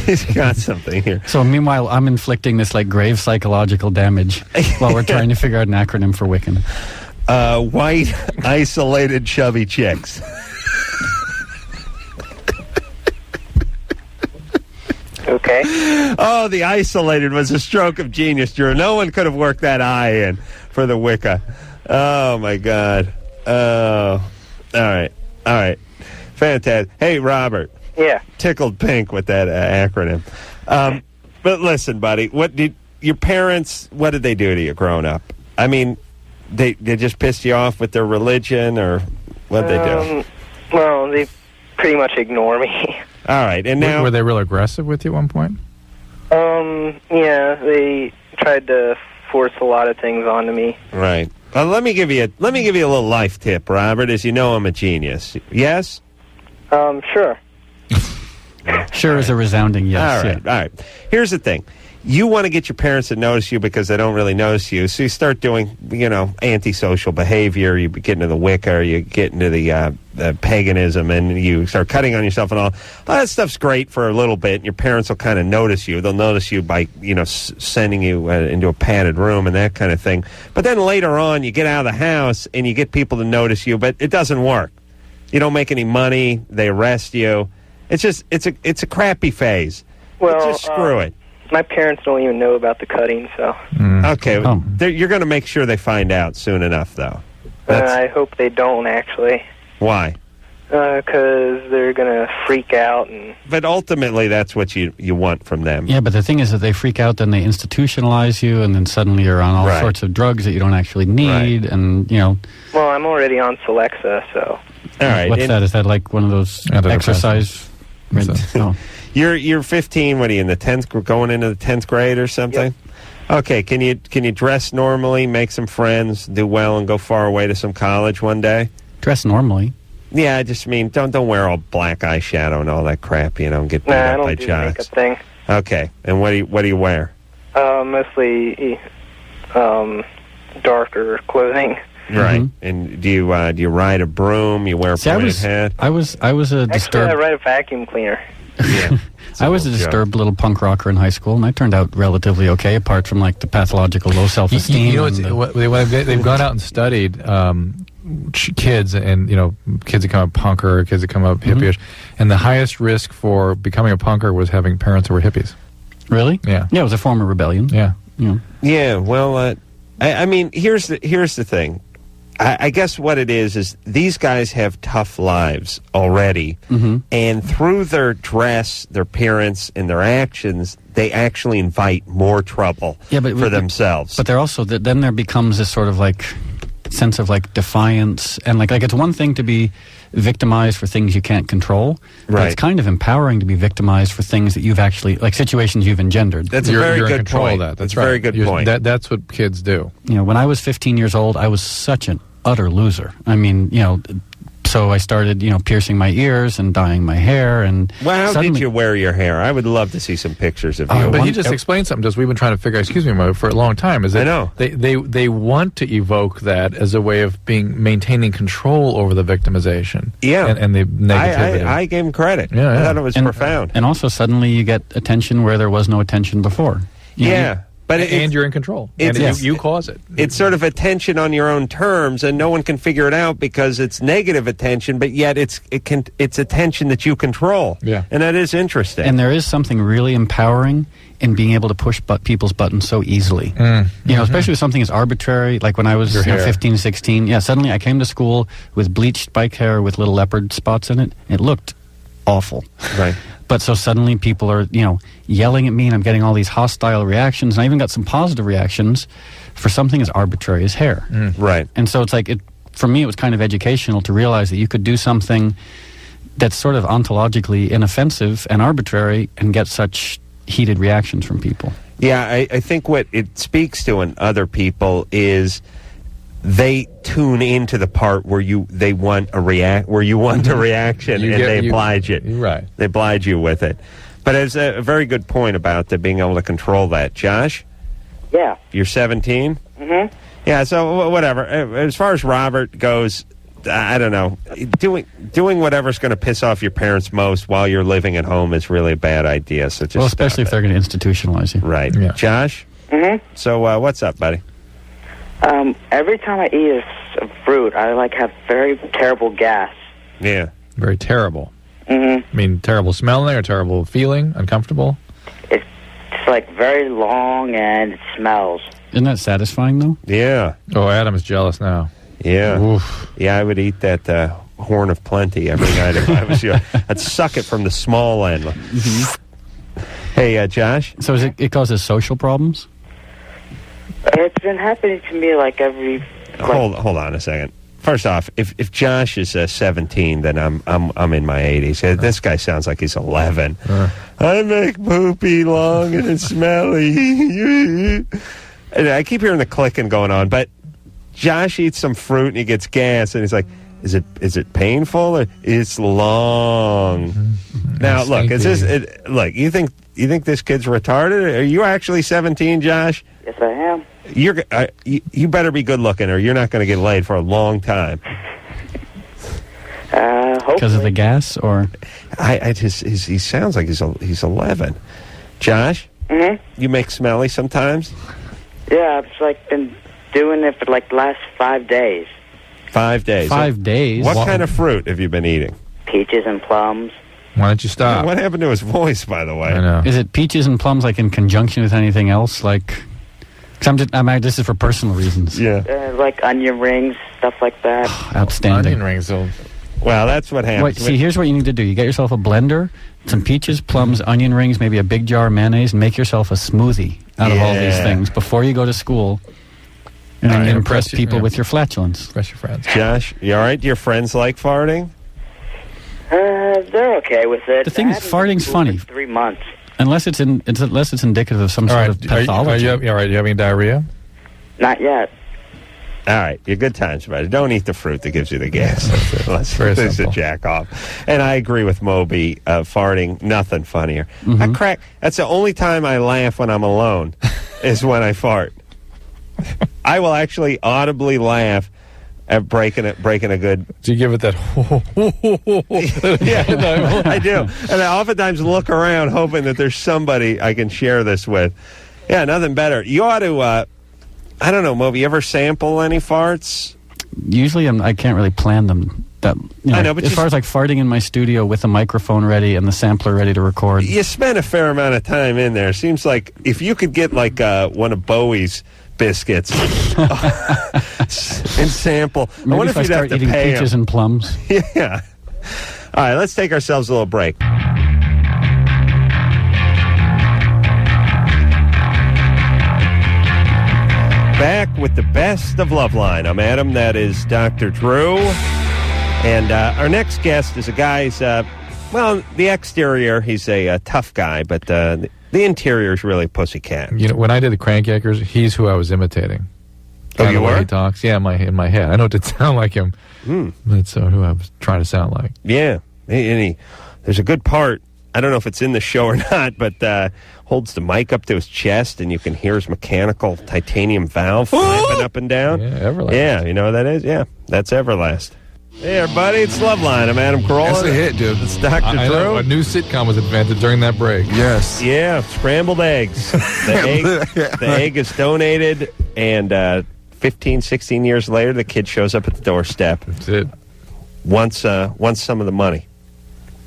He's got something here. So meanwhile, I'm inflicting this grave psychological damage while we're trying to figure out an acronym for Wiccan. White, isolated, chubby chicks. Okay. Oh, the isolated was a stroke of genius, Drew. No one could have worked that I in for the Wicca. Oh, my God. Oh. All right. Fantastic. Hey, Robert. Yeah. Tickled pink with that acronym. But listen, buddy, your parents, what did they do to you growing up? I mean, they just pissed you off with their religion, or what did they do? Well, they pretty much ignore me. All right, and now... Were they real aggressive with you at one point? Yeah, they tried to force a lot of things onto me. Right. Well, let me give you a little life tip, Robert. As you know, I'm a genius. Yes? Sure. Sure is a resounding yes. All right. Here's the thing. You want to get your parents to notice you because they don't really notice you, so you start doing, antisocial behavior. You get into the Wicca, or you get into the paganism, and you start cutting on yourself and all. Well, that stuff's great for a little bit, and your parents will kind of notice you. They'll notice you by, sending you into a padded room and that kind of thing. But then later on, you get out of the house, and you get people to notice you, but it doesn't work. You don't make any money. They arrest you. It's just it's a crappy phase. Well, just screw it. My parents don't even know about the cutting, so. Okay, you're going to make sure they find out soon enough, though. I hope they don't, actually. Why? Because they're going to freak out. But ultimately, that's what you want from them. Yeah, but the thing is that they freak out, then they institutionalize you, and then suddenly you're on all sorts of drugs that you don't actually need, and, you know. Well, I'm already on Celexa, so. All right. What's that? Is that like one of those exercise? You're 15. What are you in the 10th? Going into the 10th grade or something? Yep. Okay. Can you dress normally, make some friends, do well, and go far away to some college one day? Dress normally. Yeah, I just mean don't wear all black eyeshadow and all that crap. You know, and get beat up by jocks. I don't do the makeup thing. Okay. And what do you wear? Mostly darker clothing. Right. And do you ride a broom? You wear a pointed hat? I was a disturbed. Actually, I ride a vacuum cleaner. Yeah. I was a disturbed little punk rocker in high school, and I turned out relatively okay, apart from like the pathological low self-esteem. You know, they've gone out and studied kids, and kids that come up punker, kids that come up hippie-ish, and the highest risk for becoming a punker was having parents who were hippies. Really? Yeah. Yeah, it was a form of rebellion. Yeah. Yeah. Well, I mean, here's the thing. I guess what it is these guys have tough lives already, and through their dress, their appearance, and their actions, they actually invite more trouble for themselves. But they're also then there becomes this sort of like sense of like defiance, and like it's one thing to be victimized for things you can't control, but it's kind of empowering to be victimized for things that you've actually, like situations you've engendered. That's a very good point. That's a very good point. That's what kids do. When I was 15 years old, I was such an utter loser. I mean, so I started, piercing my ears and dyeing my hair. And how did you wear your hair? I would love to see some pictures of you. But he just explained something to us. We've been trying to figure out, for a long time. Is that I know. They want to evoke that as a way of maintaining control over the victimization. Yeah. And the negativity. I gave him credit. Yeah, I thought it was profound. And also suddenly you get attention where there was no attention before. But you're in control. You cause it. It's sort of attention on your own terms, and no one can figure it out because it's negative attention, but yet it's attention that you control. Yeah. And that is interesting. And there is something really empowering in being able to push people's buttons so easily. Especially with something as arbitrary, like when I was 15, 16. Yeah, suddenly I came to school with bleached spike hair with little leopard spots in it. It looked awful. Right. But so suddenly people are, yelling at me, and I'm getting all these hostile reactions, and I even got some positive reactions for something as arbitrary as hair. Right. And so it's like, for me, it was kind of educational to realize that you could do something that's sort of ontologically inoffensive and arbitrary and get such heated reactions from people. Yeah, I think what it speaks to in other people is they tune into the part where you want a reaction, and they oblige it. Right. They oblige you with it. But it's a very good point about being able to control that. Josh? Yeah. You're 17? Mm-hmm. Yeah, so whatever. As far as Robert goes, I don't know. Doing whatever's going to piss off your parents most while you're living at home is really a bad idea. So just especially if they're going to institutionalize you. Right. Yeah. Josh? Mm-hmm. So what's up, buddy? Every time I eat a fruit, I have very terrible gas. Yeah. Very terrible. Mm-hmm. I mean, terrible smelling or terrible feeling? Uncomfortable? It's very long and it smells. Isn't that satisfying, though? Yeah. Oh, Adam's jealous now. Yeah. Oof. Yeah, I would eat that Horn of Plenty every night if I was you. I'd suck it from the small end. Mm-hmm. Hey, Josh? So it causes social problems? It's been happening to me every... Hold on a second. First off, if Josh is 17, then I'm in my 80s. This guy sounds like he's 11. I make poopy long and it's smelly. And I keep hearing the clicking going on, but Josh eats some fruit and he gets gas, and he's like, "Is it painful? It's long." Now, look, look. You think this kid's retarded? Are you actually 17, Josh? Yes, I am. You better be good looking, or you're not going to get laid for a long time. Because of the gas, or he sounds like he's 11. Josh, you make smelly sometimes. Yeah, I've been doing it for the last 5 days. 5 days. 5 days. What kind of fruit have you been eating? Peaches and plums. Why don't you stop? What happened to his voice, by the way? I know. Is it peaches and plums like in conjunction with anything else? Like, cause this is for personal reasons. Yeah. Like onion rings, stuff like that. Outstanding. Onion rings, though. Well, that's what happens. Wait, see, here's what you need to do. You get yourself a blender, some peaches, plums, onion rings, maybe a big jar of mayonnaise, and make yourself a smoothie out of all these things before you go to school. And then you impress people with your flatulence. Impress your friends. Josh, you all right? Do your friends like farting? They're okay with it. The thing is, farting's funny. 3 months. Unless it's indicative of some sort of pathology. Are you all right? Do you have any diarrhea? Not yet. All right, you're good times about it. Don't eat the fruit that gives you the gas. Let's a jack off. And I agree with Moby. Farting, nothing funnier. I crack. That's the only time I laugh when I'm alone, is when I fart. I will actually audibly laugh at breaking a good. Do you give it that? Yeah, I do. And I oftentimes look around hoping that there's somebody I can share this with. Yeah, nothing better. You ought to. I don't know, Moby. You ever sample any farts? Usually, I can't really plan them. I know, but as far as like farting in my studio with a microphone ready and the sampler ready to record. You spend a fair amount of time in there. Seems like if you could get like one of Bowie's biscuits and sample. Maybe I wonder if you'd have start to eating pay peaches and plums. Yeah. All right, let's take ourselves a little break. Back with the best of Loveline. I'm Adam. That is Dr. Drew. And our next guest is a guy, the exterior, he's a tough guy, but the interior is really pussycat. You know, when I did the Crank Yakers, he's who I was imitating. Oh, you were? He talks. Yeah, in my head. I know it didn't sound like him. That's who I was trying to sound like. Yeah. There's a good part. I don't know if it's in the show or not, but holds the mic up to his chest, and you can hear his mechanical titanium valve flapping up and down. Yeah, Everlast. Yeah, you know what that is? Yeah, that's Everlast. Hey, everybody, it's Loveline. I'm Adam Carolla. That's a hit, dude. It's Dr. Drew. I know, a new sitcom was invented during that break. Yes. Yeah, scrambled eggs. The egg is donated, and 15, 16 years later, the kid shows up at the doorstep. That's it. Wants some of the money.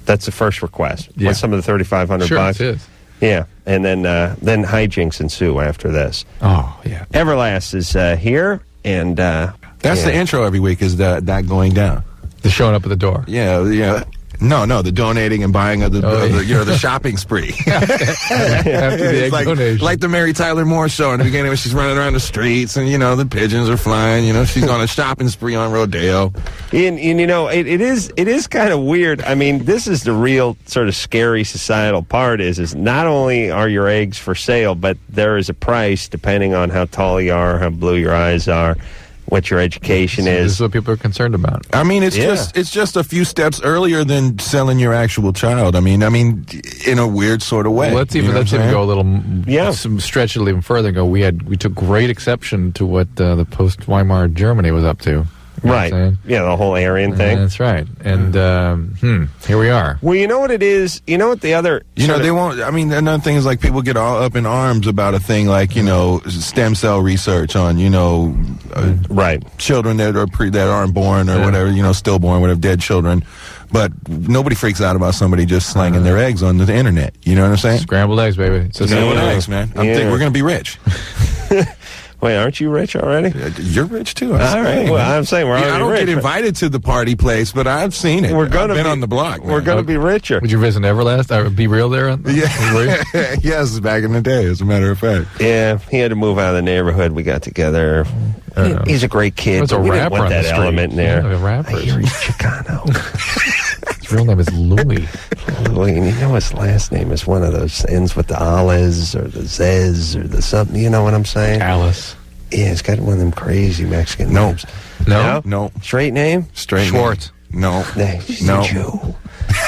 That's the first request. Yeah. Wants some of the $3,500 Sure, bucks. it is. Yeah, and then hijinks ensue after this. Oh, yeah. Everlast is here, and that's the intro every week, is that going down. The showing up at the door. Yeah. No, the donating and buying of the shopping spree. After the egg donation. Like the Mary Tyler Moore show in the beginning when she's running around the streets and, the pigeons are flying, she's on a shopping spree on Rodeo. And it is kind of weird. I mean, this is the real sort of scary societal part is not only are your eggs for sale, but there is a price depending on how tall you are, how blue your eyes are, what your education is. This is what people are concerned about. I mean, it's just a few steps earlier than selling your actual child. I mean, in a weird sort of way. Well, let's even go a little, stretch it even further and go. We took great exception to what the post-Weimar Germany was up to. Right. Yeah, the whole Aryan thing. That's right. And here we are. Well, you know what it is? You know what the other... they won't... I mean, another thing is, like, people get all up in arms about a thing like, stem cell research on, right, children that aren't born or whatever, stillborn, whatever, dead children. But nobody freaks out about somebody just slanging their eggs on the internet. You know what I'm saying? Scrambled eggs, baby. Scrambled eggs, man. I think we're going to be rich. Wait, aren't you rich already? You're rich too. All right. Well, I'm saying we're already rich. I don't get invited to the party place, but I've seen it. I've been on the block. Man. We're going to be richer. Would you visit Everlast? Be real there? Yeah. Yes, back in the day, as a matter of fact. Yeah, he had to move out of the neighborhood. We got together. He's a great kid. There's a we rapper didn't want on that the street. element in there. Yeah, rappers. I hear he's Chicano. His real name is Louis. Louis, and his last name is one of those ends with the Aliz or the Zez or the something. You know what I'm saying? Alice. Yeah, it's got one of them crazy Mexican names. No. Straight name? Schwartz. No. He's a Jew.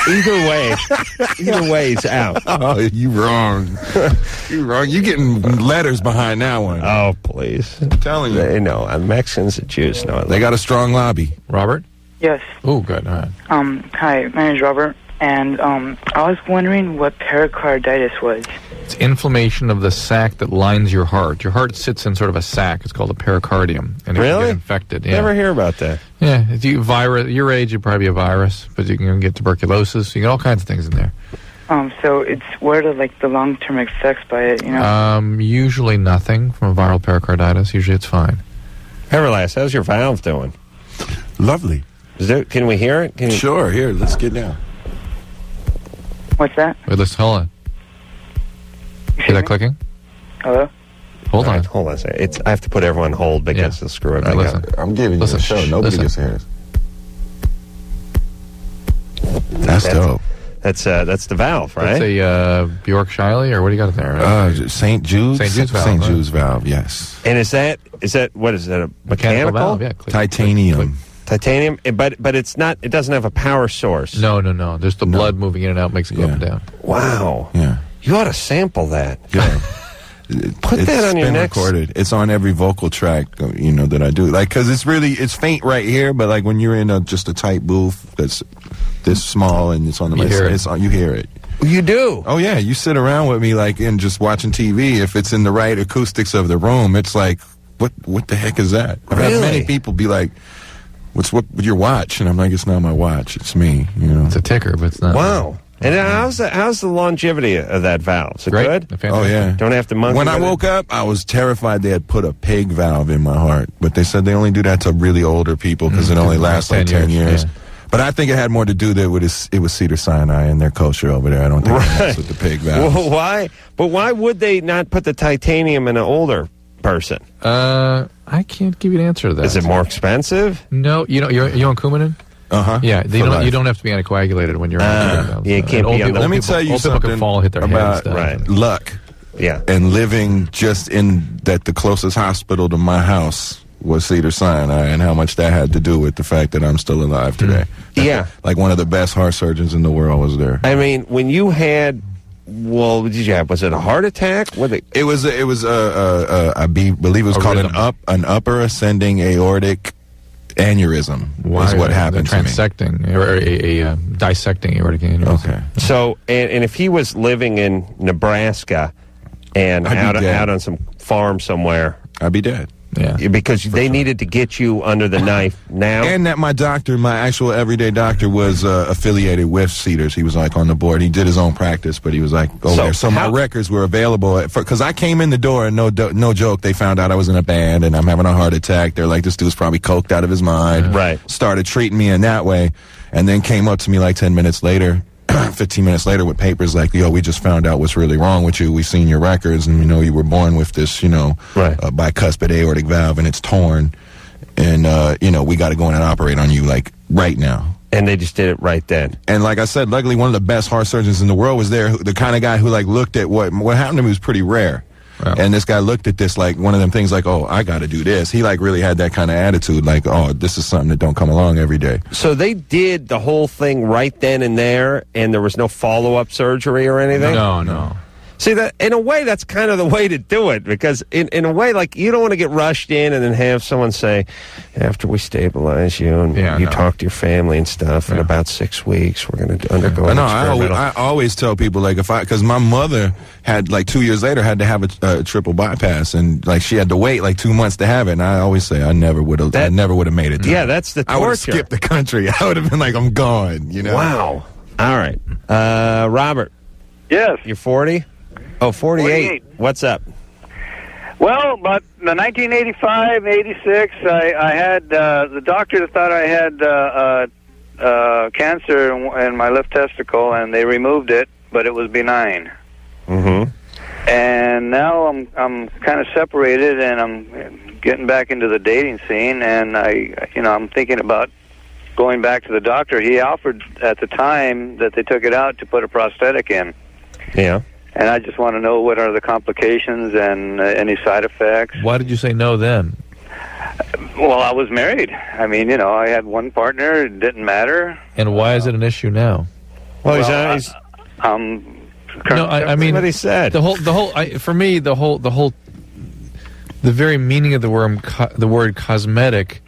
Either way, he's out. Oh, you wrong. You wrong. You getting letters behind that one. Oh, please. I'm telling you. They know. Mexicans and Jews know. They got a strong lobby. Robert? Yes. Oh, good. All right. Hi, my name is Robert, and I was wondering what pericarditis was. It's inflammation of the sac that lines your heart. Your heart sits in sort of a sac. It's called a pericardium. And it can Really? get infected. Yeah. Never hear about that. Yeah. If you your age, you'd probably be a virus, but you can get tuberculosis. You get all kinds of things in there. So what are the long-term effects by it, you know? Usually nothing from a viral pericarditis. Usually it's fine. Everlast, how's your valve doing? Lovely. Can we hear it? Sure, here, let's get down. What's that? Wait, hold on. See that clicking? Hello? Hold on. Hold on a second. I have to put everyone on hold because they'll screw everything listen. up. I'm giving you a show. Nobody gets to hear this. That's dope. That's the valve, right? That's a Bjork Shiley, or what do you got there? St. Jude's. St. Jude's valve. St. Jude's valve, yes. And is that what is that, a mechanical valve? Yeah. Titanium. Titanium, but it's not. It doesn't have a power source. No. There's the blood moving in and out, makes it go up and down. Wow. Yeah. You ought to sample that. Yeah. Put that on your next. Recorded. It's on every vocal track, that I do. Because it's faint right here, but when you're in just a tight booth that's this small and it's on the you hear it. You do? Oh yeah, you sit around with me and just watching TV. If it's in the right acoustics of the room, it's like, what the heck is that? I've had many people be like, What's with your watch? And I'm like, it's not my watch, it's me. It's a ticker, but it's not. Wow. And how's the longevity of that valve? Is it good? Oh, yeah. Don't have to monkey. When I woke up, I was terrified they had put a pig valve in my heart. But they said they only do that to really older people because it only lasts 10 years. Yeah. But I think it had more to do with it was cedar sinai and their kosher over there. I don't think that's with the pig valve. Well, why? But why would they not put the titanium in an older person? I can't give you an answer to that. Is it more expensive? No. You on Coumadin? Yeah, you don't have to be anticoagulated when you're on. Yeah, you can't be on. Let me tell you something can fall, hit their about luck. Yeah, and living just in the closest hospital to my house was Cedar Sinai, and how much that had to do with the fact that I'm still alive today. Yeah, one of the best heart surgeons in the world was there. I mean, when you had. Well, did you have? Was it a heart attack? It was. I believe it was called an upper ascending aortic aneurysm. Was what happened to me. Transecting or a dissecting aortic aneurysm. Okay. So, and if he was living in Nebraska and out on some farm somewhere, I'd be dead. Yeah, because they needed to get you under the knife now. And that my doctor, my actual everyday doctor, was affiliated with Cedars. He was on the board. He did his own practice, but he was over there. So my records were available because I came in the door and no joke, they found out I was in a band and I'm having a heart attack. They're like, this dude's probably coked out of his mind. Right. Started treating me in that way, and then came up to me 10 minutes later. 15 minutes later with papers like, yo, we just found out what's really wrong with you. We've seen your records and you were born with this, bicuspid aortic valve and it's torn. And, we got to go in and operate on you right now. And they just did it right then. And like I said, luckily one of the best heart surgeons in the world was there. The kind of guy who looked at what happened to me was pretty rare. Wow. And this guy looked at this one of them things oh, I got to do this. He really had that kind of attitude oh, this is something that don't come along every day. So they did the whole thing right then and there, and there was no follow-up surgery or anything? No. See, that in a way, that's kind of the way to do it, because in a way, you don't want to get rushed in and then have someone say, after we stabilize you and you talk to your family and stuff, in about 6 weeks, we're going to undergo an experimental. I always tell people, because my mother had, 2 years later, had to have a triple bypass, and, she had to wait, 2 months to have it, and I always say, I never would have made it. Yeah, that's the torture. I would have skipped the country. I would have been I'm gone, Wow. All right. Robert. Yes. You're 40? Oh, 48. What's up? Well, but the 1985, 86, I had the doctor thought I had cancer in my left testicle, and they removed it, but it was benign. Mm-hmm. And now I'm kind of separated, and I'm getting back into the dating scene, and I'm thinking about going back to the doctor. He offered at the time that they took it out to put a prosthetic in. Yeah. And I just want to know what are the complications and any side effects. Why did you say no then? Well, I was married. I mean, I had one partner. It didn't matter. And why is it an issue now? Well, he's no, I mean, what he said. For me, the very meaning of the word cosmetic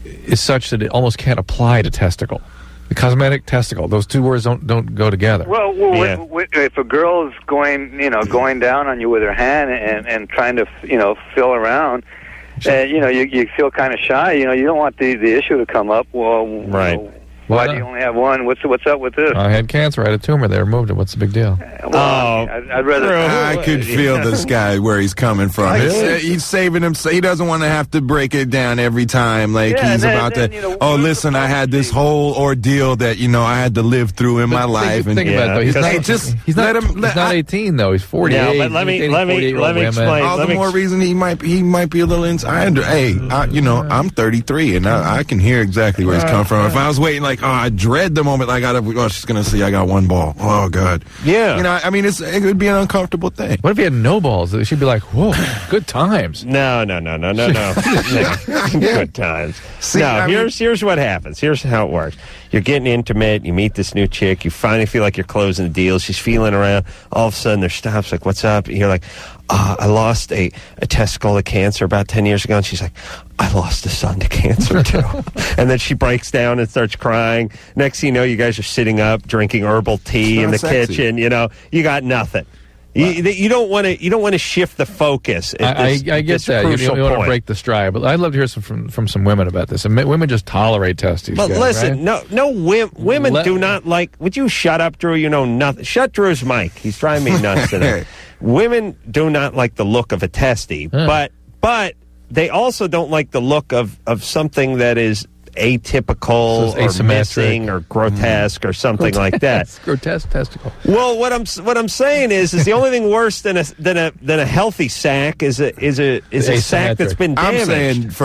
is such that it almost can't apply to testicle. The cosmetic testicle. Those two words don't go together. Well, if a girl is going down on you with her hand and trying to, feel around, you feel kind of shy. You don't want the issue to come up. Well, right. Why do you only have one? What's up with this? I had cancer. I had a tumor. They removed it. What's the big deal? I'd rather. I could feel this guy where he's coming from. He's saving himself. He doesn't want to have to break it down every time. Like he's about to. Listen, I had this whole ordeal that I had to live through in my life. Think about it, though. He's not 18 though. He's 48. Yeah, but let me explain. All the more reason he might be a little inside. I'm 33 and I can hear exactly where he's coming from. If I was waiting I dread the moment she's going to see I got one ball. Oh, God. Yeah. It would be an uncomfortable thing. What if he had no balls? She'd be like, whoa, good times. No. Good times. Here's what happens. Here's how it works. You're getting intimate. You meet this new chick. You finally feel like you're closing the deal. She's feeling around. All of a sudden, there stops. Like, what's up? And you're like, I lost a testicle to cancer about 10 years ago. And she's like, I lost a son to cancer, too. And then she breaks down and starts crying. Next thing you know, you guys are sitting up, drinking herbal tea in the kitchen. You got nothing. You don't want to shift the focus. I get that. You want to break the stride, but I'd love to hear from some women about this. And women just tolerate testes. But listen, right? no, women do not like. Would you shut up, Drew? You know nothing. Shut Drew's mic. He's driving me nuts today. Women do not like the look of a testy, but they also don't like the look of something that is atypical or missing or grotesque or something like that. Grotesque testicle. Well, what I'm saying is the only thing worse than a healthy sack is a sack that's been damaged.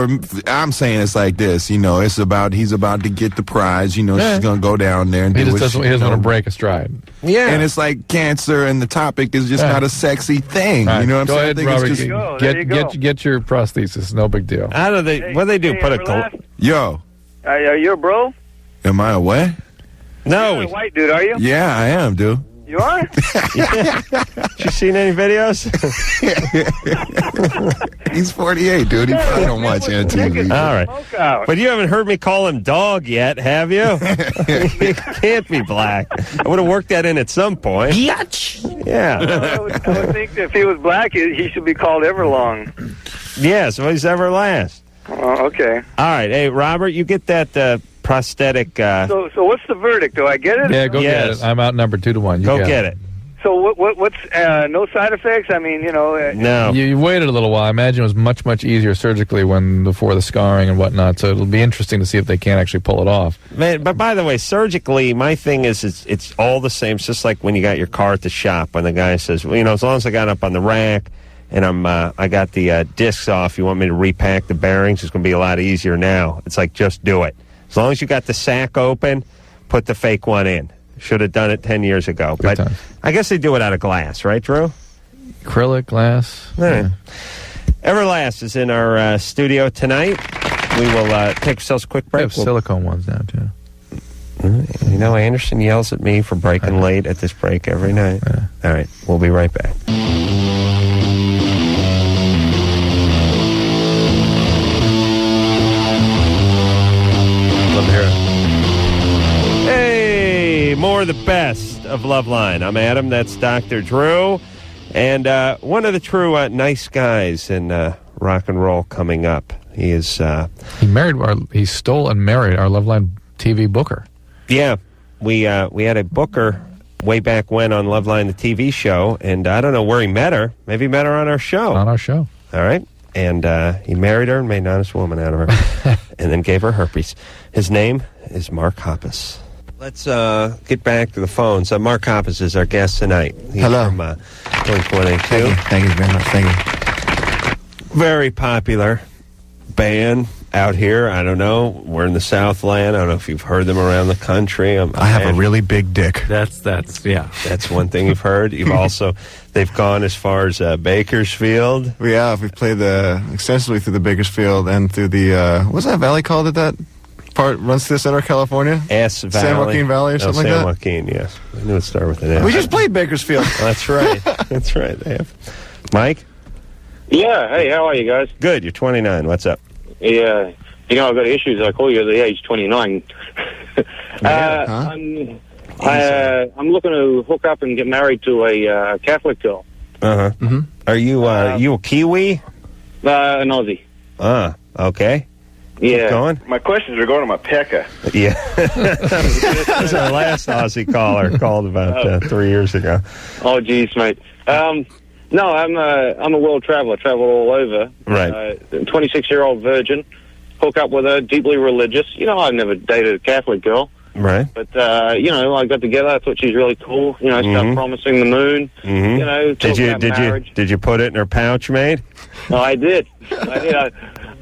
I'm saying it's like this. It's about he's about to get the prize. She's gonna go down there and he doesn't want to break a stride. Yeah, and it's like cancer, and the topic is just not a sexy thing. Right. You know what I'm saying? Go ahead, Robert. Get your prosthesis. No big deal. How do they? What do they do? Put a yo. Are you a bro? Am I a what? No. You're a white dude, are you? Yeah, I am, dude. You are? You seen any videos? He's 48, dude. He probably don't watch MTV. All right. But you haven't heard me call him dog yet, have you? He can't be black. I would have worked that in at some point. Biatch. Yeah. I would think that if he was black, he should be called Everlong. Yes, well, he's Everlast. Oh, okay. All right. Hey, Robert, you get that prosthetic. So what's the verdict? Do I get it? Yeah, go get it. I'm outnumbered 2-1. Go get it. So what's no side effects? I mean, no. You waited a little while. I imagine it was much easier surgically before the scarring and whatnot. So it'll be interesting to see if they can actually pull it off. Man, but by the way, surgically, my thing is it's all the same. It's just like when you got your car at the shop when the guy says, well, as long as I got up on the rack and I got the discs off, you want me to repack the bearings? It's going to be a lot easier now. It's like, just do it. As long as you got the sack open, put the fake one in. Should have done it 10 years ago. Good but time. I guess they do it out of glass, right, Drew? Acrylic, glass. Yeah. Everlast is in our studio tonight. We will take ourselves a quick break. We have silicone ones now, too. Anderson yells at me for breaking late at this break every night. Yeah. All right, we'll be right back. Love to hear it. Hey, more of the best of Loveline. I'm Adam. That's Dr. Drew. And one of the true nice guys in rock and roll coming up. He is... He stole and married our Loveline TV booker. Yeah. We had a booker way back when on Loveline, the TV show, and I don't know where he met her. Maybe he met her on our show. On our show. All right. And he married her and made an honest woman out of her. And then gave her herpes. His name is Mark Hoppus. Let's get back to the phones. Mark Hoppus is our guest tonight. He's Hello. From Blink-182. Thank you very much. Thank you. Very popular band out here. I don't know. We're in the Southland. I don't know if you've heard them around the country. I have a really big dick. That's one thing you've heard. You've also, they've gone as far as Bakersfield. Yeah, we've played extensively through the Bakersfield and through the, what's that valley called at that part? Runs through the center of California? S Valley. San Joaquin Valley or something like that? San Joaquin, yes. I knew it started with an S. We just played Bakersfield. That's right. That's right. They have. Mike? Yeah, hey, how are you guys? Good. You're 29. What's up? Yeah. You know, I've got issues. I call you at the age 29. I'm looking to hook up and get married to a Catholic girl. Uh-huh. Mm-hmm. Are you a Kiwi? An Aussie. Okay. Yeah. Keep going. My questions are going to my Pekka. Yeah. That was our last Aussie caller. Called about 3 years ago. Oh, geez, mate. No, I'm a world traveler. Travel all over. Right. 26-year-old virgin. Hook up with her, deeply religious. You know, I've never dated a Catholic girl. Right. But, you know, I got together. I thought she was really cool. You know, start promising the moon. Mm-hmm. You know, Did you put it in her pouch, mate? Oh, I did.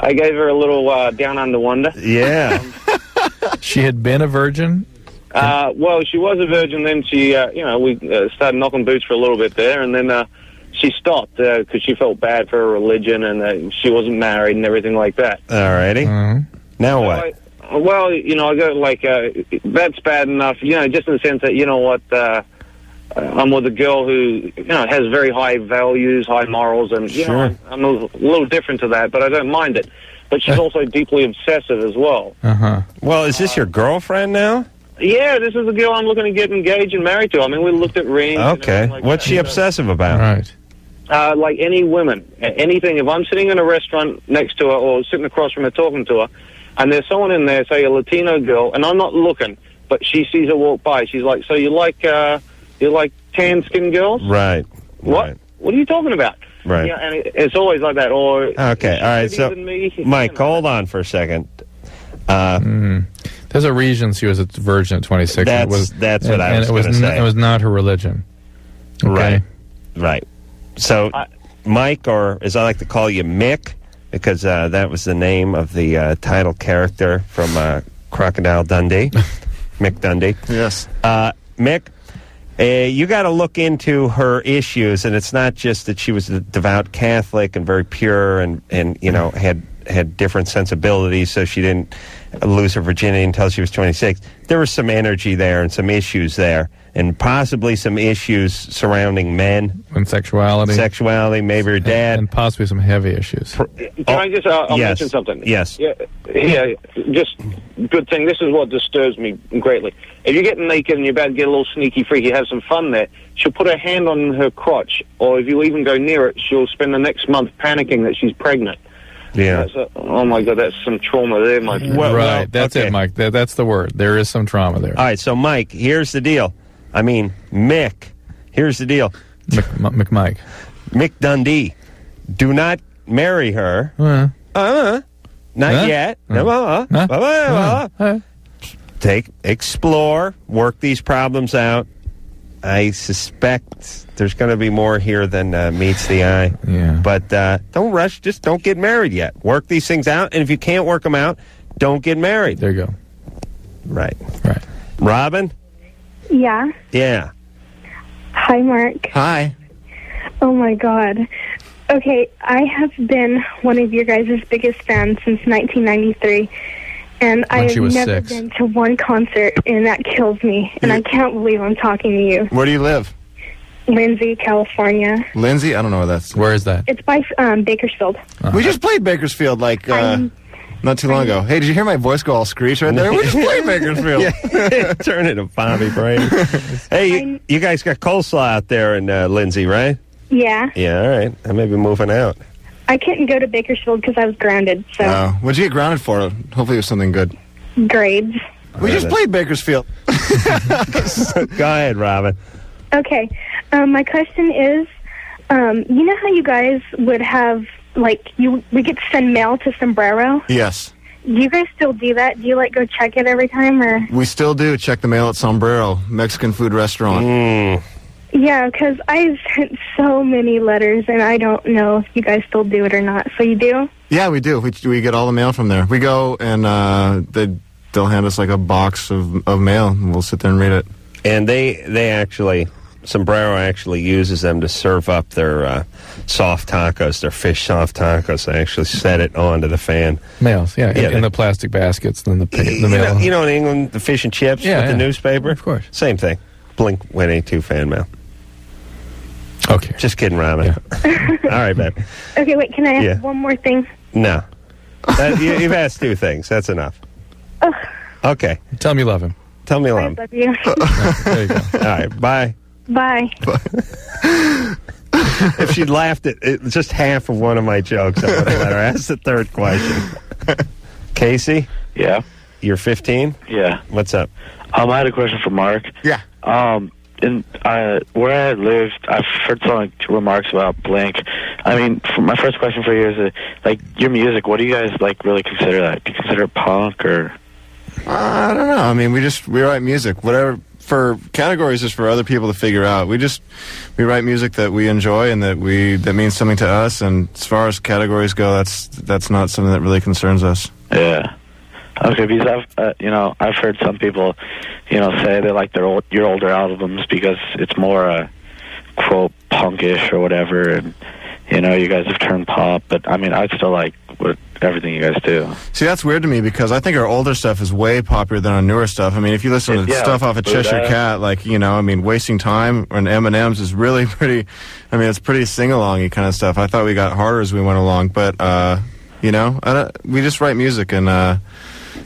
I gave her a little down under wonder. Yeah. She had been a virgin? Well, she was a virgin. Then she, you know, we started knocking boots for a little bit there. And then she stopped because she felt bad for her religion and she wasn't married and everything like that. All righty. Mm-hmm. Now what? Well, you know, I go like, that's bad enough, you know, just in the sense that, you know what, I'm with a girl who, you know, has very high values, high morals, and, you know, I'm a little different to that, but I don't mind it. But she's also deeply obsessive as well. Uh-huh. Well, is this your girlfriend now? Yeah, this is the girl I'm looking to get engaged and married to. I mean, we looked at rings. Okay. And like What's she obsessive about? Right. Like any women, anything. If I'm sitting in a restaurant next to her or sitting across from her talking to her, and there's someone in there, say a Latino girl, and I'm not looking, but she sees her walk by, she's like, so you like tan skin girls? Right. What? Right. What are you talking about? Right. Yeah, and it's always like that. Or okay, all right. So, Mike, hold on for a second. There's a reason she was a virgin at 26. That's what I was going to say. It was not her religion. Okay? Right. So, Mike, or as I like to call you, Mick, because that was the name of the title character from Crocodile Dundee, Mick Dundee. Yes. Mick, you got to look into her issues, and it's not just that she was a devout Catholic and very pure and you know, had different sensibilities, so she didn't lose her virginity until she was 26. There was some energy there and some issues there, and possibly some issues surrounding men. And sexuality. Sexuality, maybe her dad. And possibly some heavy issues. Can I just I'll mention something? Yes. Yeah, just good thing. This is what disturbs me greatly. If you're getting naked and you're about to get a little sneaky freaky, have some fun there, she'll put her hand on her crotch, or if you even go near it, she'll spend the next month panicking that she's pregnant. Yeah. Oh, my God, that's some trauma there, Mike. Right, that's it, Mike. That's the word. There is some trauma there. All right, so, Mike, here's the deal. I mean, Mick, here's the deal. Mike. Mick Dundee. Do not marry her. Not yet. Explore, work these problems out. I suspect there's going to be more here than meets the eye. Yeah. But don't rush. Just don't get married yet. Work these things out, and if you can't work them out, don't get married. There you go. Right. Robin? Yeah. Yeah. Hi, Mark. Hi. Oh, my God. Okay, I have been one of your guys' biggest fans since 1993. And I've never been to one concert, and that kills me. And I can't believe I'm talking to you. Where do you live? Lindsay, California. Lindsay? I don't know where that's. Where is that? It's by Bakersfield. We just played Bakersfield not too long ago. Hey, did you hear my voice go all screech right there? We just played Bakersfield. Yeah. Turn it to Bobby Brady. Hey, you guys got coleslaw out there in Lindsay, right? Yeah. Yeah, all right. I may be moving out. I couldn't go to Bakersfield because I was grounded, so... What'd you get grounded for? Hopefully it was something good. Grades. We just played Bakersfield. Go ahead, Robin. Okay. My question is, you know how you guys would have, like, we get to send mail to Sombrero? Yes. Do you guys still do that? Do you, like, go check it every time, or...? We still do check the mail at Sombrero, Mexican food restaurant. Yeah, because I've sent so many letters, and I don't know if you guys still do it or not. So you do? Yeah, we do. We get all the mail from there. We go, and they'll hand us, like, a box of mail, and we'll sit there and read it. And they actually... Sombrero actually uses them to serve up their soft tacos, their fish soft tacos. They actually set it onto the fan. Mails, in the plastic baskets, then the mail. You know, in England, the fish and chips with the newspaper? Of course. Same thing. Blink-182 fan mail. Okay. Just kidding, Robin. Yeah. All right, babe. Okay, wait, can I ask one more thing? No. You've asked 2 things. That's enough. Okay. Tell him you love him. Tell me you love him. I love you. There you go. All right, bye. Bye. If she'd laughed at just half of one of my jokes, I would have let her ask the 3rd question. Casey? Yeah? You're 15? Yeah. What's up? I had a question for Mark. Yeah. Where I lived, I've heard some remarks about Blink. I mean, my first question for you is, your music, what do you guys, really consider that? Do you consider it punk, or...? I don't know. I mean, we write music. Whatever, for categories is for other people to figure out. We write music that we enjoy and that means something to us, and as far as categories go, that's not something that really concerns us. Yeah. Okay, because I've heard some people, say they like your older albums because it's more quote punkish or whatever, and you guys have turned pop. But I mean, I still like everything you guys do. See, that's weird to me because I think our older stuff is way popular than our newer stuff. I mean, if you listen to stuff off of Cheshire Cat, Wasting Time and M&M's is really pretty. I mean, it's pretty sing-along-y kind of stuff. I thought we got harder as we went along, but we just write music and.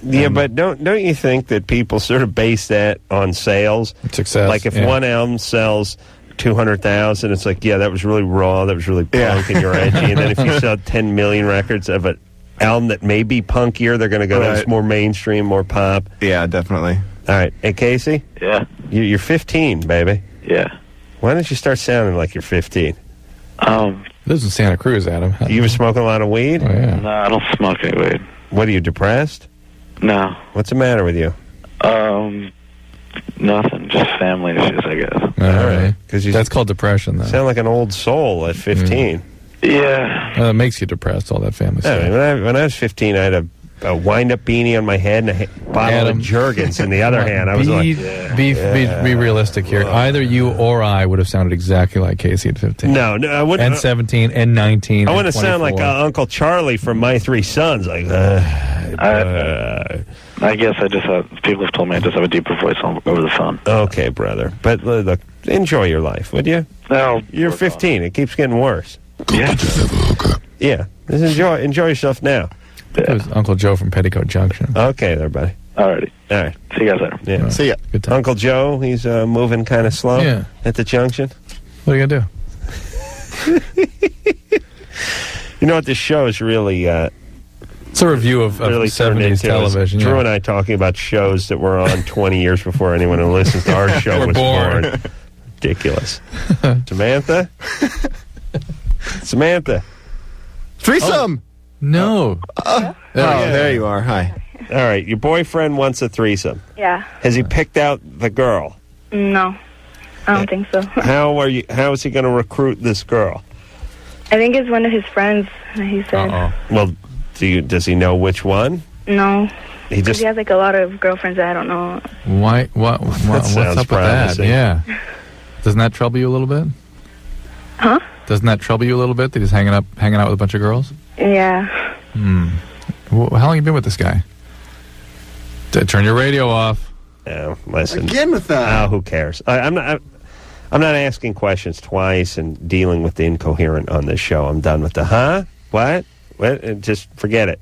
Yeah, but don't you think that people sort of base that on sales? Success. Like if one album sells 200,000, it's like, yeah, that was really raw, that was really punk, and you're edgy. And then if you sell 10 million records of an album that may be punkier, they're going to go, that's more mainstream, more pop. Yeah, definitely. All right. Hey, Casey? Yeah? You're 15, baby. Yeah. Why don't you start sounding like you're 15? This is Santa Cruz, Adam. You were smoking a lot of weed? Oh, yeah. No, I don't smoke any weed. What, are you depressed? No. What's the matter with you? Nothing. Just family issues, I guess. All right. That's called depression, though. Sound like an old soul at 15. Yeah. It makes you depressed, all that family stuff. When I was 15, I had a wind-up beanie on my head and a bottle of Jergens in the other hand. I was be realistic here. Either you or I would have sounded exactly like Casey at 15. No, I wouldn't. And 17, and 19, I wouldn't sound like Uncle Charlie from My Three Sons. Like, I guess people have told me I just have a deeper voice over the phone. Okay, brother. But look, enjoy your life, would you? No. You're 15. It keeps getting worse. Yeah. Yeah. Just enjoy yourself now. That was Uncle Joe from Petticoat Junction. Okay, there, buddy. Alrighty. All right. See you guys later. Yeah. See ya. Good time. Uncle Joe, he's moving kind of slow at the junction. What are you going to do? You know what? This show is really... it's a review of really 70s television. Drew and I talking about shows that were on 20 years before anyone who listens to our show was born. Ridiculous. Samantha? Samantha. Threesome! No. There you are. Hi. All right. Your boyfriend wants a threesome. Yeah. Has he picked out the girl? No. I don't think so. How is he going to recruit this girl? I think it's one of his friends, he said. Well, does he know which one? No. He has like a lot of girlfriends that I don't know. Why? What's up with that? Yeah. Doesn't that trouble you a little bit? Huh? Doesn't that trouble you a little bit that he's hanging out with a bunch of girls? Yeah. How long have you been with this guy? Turn your radio off. No, listen. Again with that. Oh, who cares? I'm not asking questions twice and dealing with the incoherent on this show. I'm done with the what? Just forget it.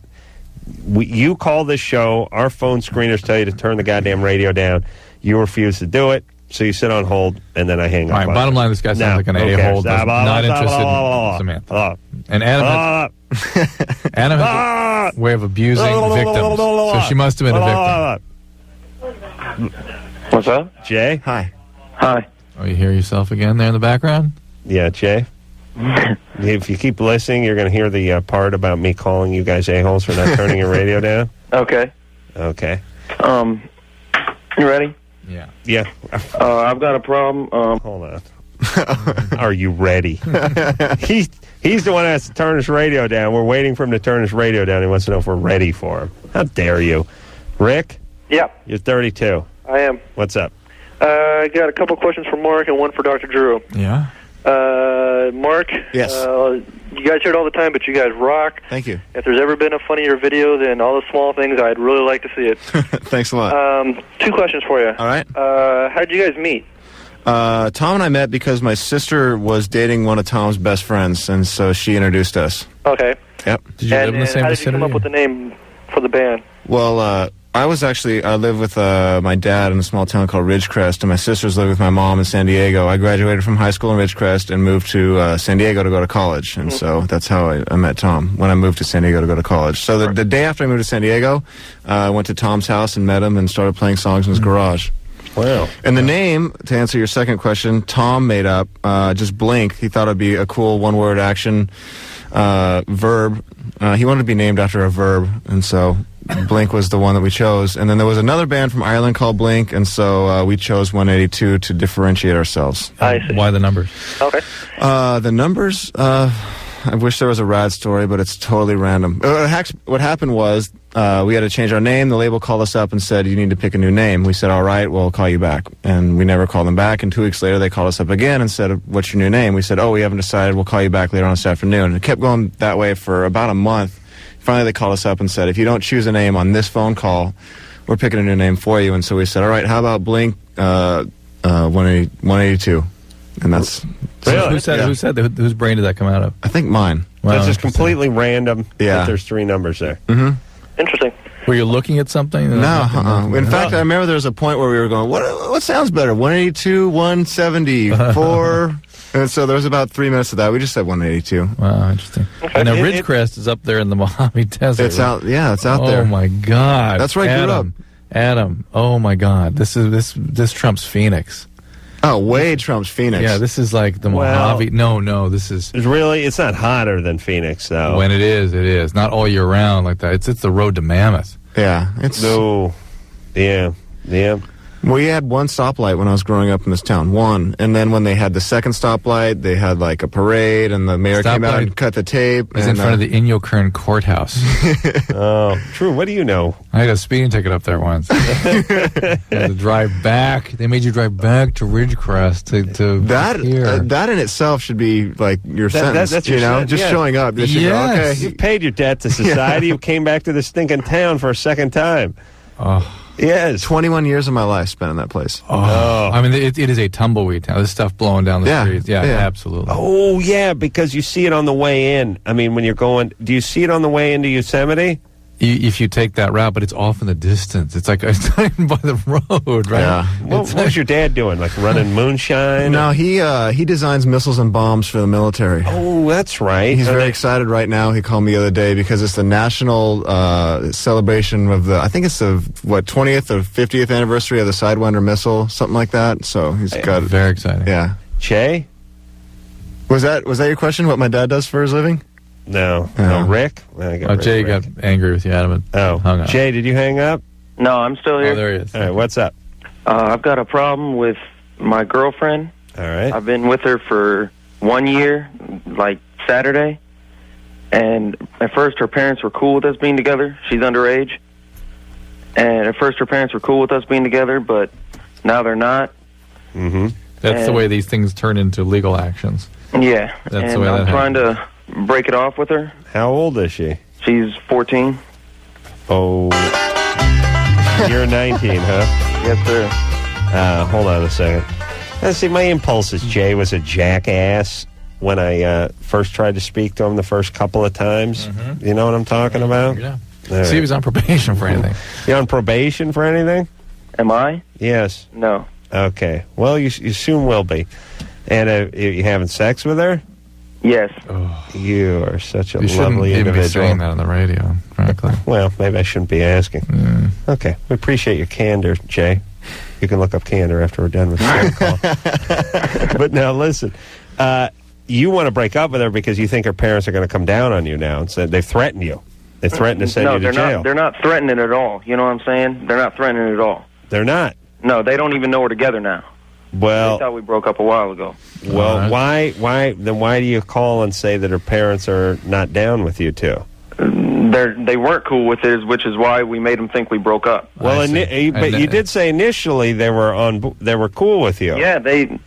You call this show. Our phone screeners tell you to turn the goddamn radio down. You refuse to do it. So you sit on hold, and then I hang up. All right, bottom line, this guy sounds like an a-hole. Not interested in Samantha. And Adam has a way of abusing victims, so she must have been a victim. What's up? Jay? Hi. Oh, you hear yourself again there in the background? Yeah, Jay? If you keep listening, you're going to hear the part about me calling you guys a-holes for not turning your radio down. Okay. Okay. You ready? Yeah. I've got a problem. Hold on. Are you ready? He's the one that has to turn his radio down. We're waiting for him to turn his radio down. He wants to know if we're ready for him. How dare you? Rick? Yeah. You're 32. I am. What's up? I got a couple questions for Mark and one for Dr. Drew. Yeah? Mark? Yes. You guys hear it all the time, but you guys rock. Thank you. If there's ever been a funnier video than all the small things, I'd really like to see it. Thanks a lot. 2 questions for you. All right. How did you guys meet? Tom and I met because my sister was dating one of Tom's best friends, and so she introduced us. Okay. Yep. Did you live in the same how did you vicinity? come up with the name for the band? Well, I live with my dad in a small town called Ridgecrest, and my sisters live with my mom in San Diego. I graduated from high school in Ridgecrest and moved to San Diego to go to college, and so that's how I met Tom, when I moved to San Diego to go to college. So the day after I moved to San Diego, I went to Tom's house and met him and started playing songs in his garage. Wow. And the name, to answer your second question, Tom made up just Blink. He thought it'd be a cool one-word action verb. He wanted to be named after a verb, and so Blink was the one that we chose. And then there was another band from Ireland called Blink, and so we chose 182 to differentiate ourselves. I see. Why the numbers? Okay. The numbers, I wish there was a rad story, but it's totally random. What happened was we had to change our name. The label called us up and said, you need to pick a new name. We said, all right, we'll call you back. And we never called them back. And 2 weeks later, they called us up again and said, what's your new name? We said, oh, we haven't decided. We'll call you back later on this afternoon. And it kept going that way for about a month. Finally, they called us up and said, if you don't choose a name on this phone call, we're picking a new name for you. And so we said, all right, how about Blink 182? And that's... Really? Who said that? Whose brain did that come out of? I think mine. Wow, that's just completely random. Yeah. That there's 3 numbers there. Mm-hmm. Interesting. Were you looking at something? No. In fact, I remember there was a point where we were going, what sounds better? 182, 174... And so there was about 3 minutes of that. We just said 182. Wow, interesting. Okay. And now Ridgecrest is up there in the Mojave Desert. It's out. Yeah, it's out there. Oh my God. That's where I grew up. Adam. Oh my God. This trumps Phoenix. Oh, way trumps Phoenix. Yeah, this is like the Mojave. No, this is. It's not hotter than Phoenix, though. When it is. Not all year round like that. It's the road to Mammoth. Yeah, it's. No. Yeah. We had one stoplight when I was growing up in this town, one. And then when they had the second stoplight, they had like a parade, and the mayor came out and cut the tape. It was in front of the Inyo Kern courthouse. Oh, true. What do you know? I had a speeding ticket up there once. Had to drive back. They made you drive back to Ridgecrest to that in itself should be like your sentence. That's your sentence, just yeah. showing up. Yes. Okay, you paid your debt to society. You came back to this stinking town for a second time. Oh. Yes. 21 years of my life spent in that place. Oh. I mean, it is a tumbleweed town. There's stuff blowing down the streets. Yeah, absolutely. Oh, yeah, because you see it on the way in. I mean, when you're going, do you see it on the way into Yosemite? If you take that route, but it's off in the distance. It's like it's not even by the road, right? Yeah. What was your dad doing? Like running moonshine? No, he designs missiles and bombs for the military. Oh, that's right. He's very excited right now. He called me the other day because it's the national celebration of I think it's the 20th or 50th anniversary of the Sidewinder missile, something like that. So he's got very exciting. Yeah. Che? Was that your question? What my dad does for his living? No, Rick. Jay got angry with you, Adam. Hung up. Jay, did you hang up? No, I'm still here. Oh, there he is. All right, what's up? I've got a problem with my girlfriend. All right. I've been with her for 1 year, like Saturday. And at first her parents were cool with us being together. She's underage. And at first her parents were cool with us being together, but now they're not. Mm-hmm. That's the way these things turn into legal actions. Yeah. That's the way I'm that trying to break it off with her. How old is she? She's 14. Oh. You're 19, huh? Yes, sir. Hold on a second. See, my impulse is Jay was a jackass when I first tried to speak to him the first couple of times. Mm-hmm. You know what I'm talking about? Yeah. See, he was on probation for anything. You on probation for anything? Am I? Yes. No. Okay. Well, you soon will be. And you having sex with her? Yes. Oh, you are such a you lovely shouldn't individual. Be saying that on the radio, frankly. Well, maybe I shouldn't be asking. Okay. We appreciate your candor, Jay. You can look up candor after we're done with the call. But now, listen. You want to break up with her because you think her parents are going to come down on you now and say they've threatened you. They threatened to send you to jail. They're not threatening at all. You know what I'm saying? They're not threatening at all. They're not? No, they don't even know we're together now. Well, they thought we broke up a while ago. Well, why do you call and say that her parents are not down with you two? They weren't cool with it, which is why we made them think we broke up. Well, but you did say initially they were cool with you. Yeah, they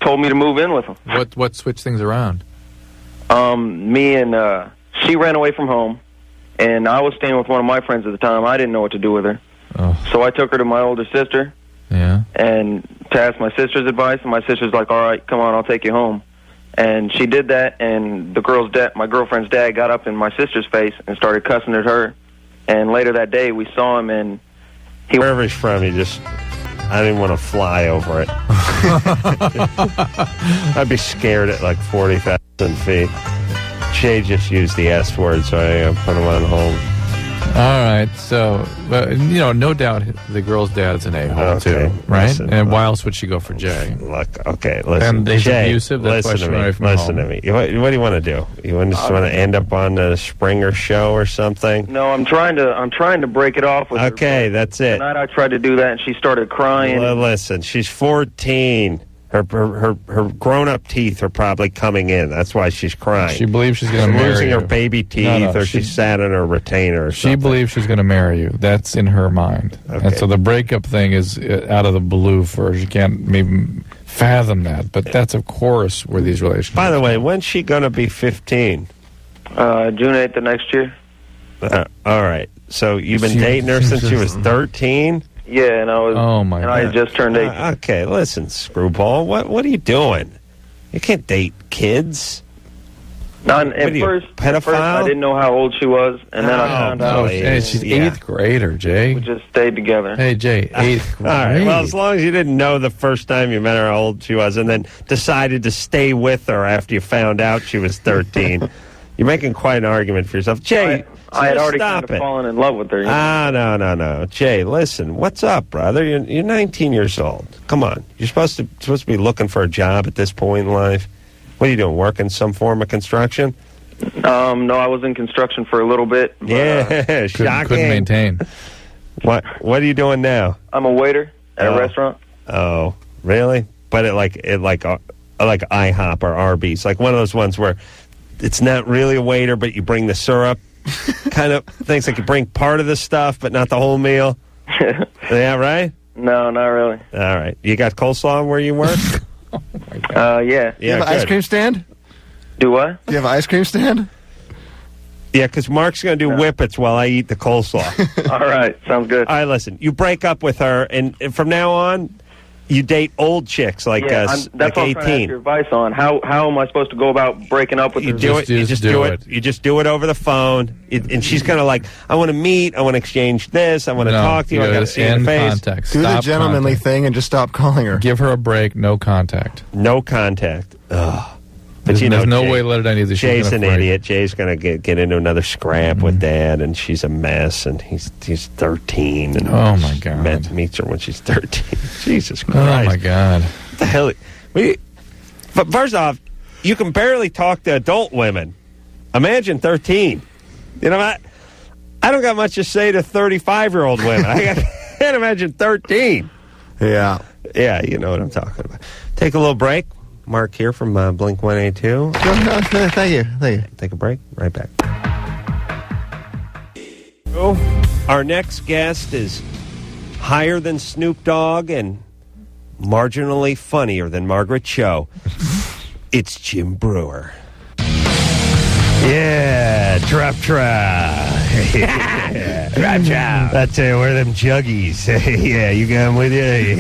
told me to move in with them. What switched things around? Me and she ran away from home, and I was staying with one of my friends at the time. I didn't know what to do with her, so I took her to my older sister. Yeah. And to ask my sister's advice, and my sister's like, all right, come on, I'll take you home. And she did that, and my girlfriend's dad, got up in my sister's face and started cussing at her. And later that day, we saw him, and wherever he's from, I didn't want to fly over it. I'd be scared at like 40,000 feet. Jay just used the S word, so I put him on hold. All right, so, no doubt the girl's dad's an a-hole, too, right? Listen, and why else would she go for Jay? Look, okay, listen. And he's Jay, abusive, that's why she went away from listen home. to me. What do you want to do? You just want to end up on the Springer show or something? No, I'm trying to break it off with her. Okay, that's it. Tonight I tried to do that, and she started crying. Well, listen, she's 14. Her grown-up teeth are probably coming in. That's why she's crying. She believes she's going to marry losing you. her baby teeth, or she sat on her retainer or something. She believes she's going to marry you. That's in her mind. Okay. And so the breakup thing is out of the blue for her. She can't maybe fathom that. But that's, of course, where these relationships... By the way, when's she going to be 15? June 8th of next year. All right. So you've been dating her since she was 13? Yeah, and I was. Oh my God! I had just turned 18. Okay, listen, screwball. What are you doing? You can't date kids. At first, I didn't know how old she was, and then I found out. Hey, she's 8th grader, Jay. We just stayed together. Hey, Jay, 8th grade. All right. Well, as long as you didn't know the first time you met her how old she was, and then decided to stay with her after you found out she was 13, you're making quite an argument for yourself, Jay. I had already kind of fallen in love with her. No. Jay, listen, what's up, brother? You're 19 years old. Come on. You're supposed to be looking for a job at this point in life. What are you doing, working some form of construction? No, I was in construction for a little bit. But, yeah, shocking. Couldn't maintain. What are you doing now? I'm a waiter at a restaurant. Oh, really? But it like IHOP or Arby's, like one of those ones where it's not really a waiter, but you bring the syrup. Kind of things like you bring part of the stuff, but not the whole meal. Yeah, right? No, not really. All right. You got coleslaw where you work? Oh my God. Yeah. Do you have an ice cream stand? Do what? Do you have an ice cream stand? Yeah, because Mark's going to do whippets while I eat the coleslaw. All right. Sounds good. All right, listen. You break up with her, and from now on, you date old chicks like that's like what I'm 18. trying to ask your advice on. How am I supposed to go about breaking up with her? You just do it. You just do it over the phone, and she's kind of like, I want to meet, I want to exchange this, I want to talk to you, I got to see you in the face. Contact. Do the Stop gentlemanly contact. thing and just stop calling her. Give her a break. No contact. No contact. Ugh. But There's no Jay, way to let it any of this. Jay's an idiot. Jay's going to get into another scrap with Dad, and she's a mess, and he's 13. And oh, my God. Meets her when she's 13. Jesus Christ. Oh, my God. What the hell? But first off, you can barely talk to adult women. Imagine 13. You know what? I don't got much to say to 35-year-old women. I can't imagine 13. Yeah. Yeah, you know what I'm talking about. Take a little break. Mark here from Blink 182. No, thank you. Take a break. Right back. Our next guest is higher than Snoop Dogg and marginally funnier than Margaret Cho. It's Jim Breuer. Yeah, drop. Yeah. Drop. I tell you, where are them juggies? Yeah, you got them with you?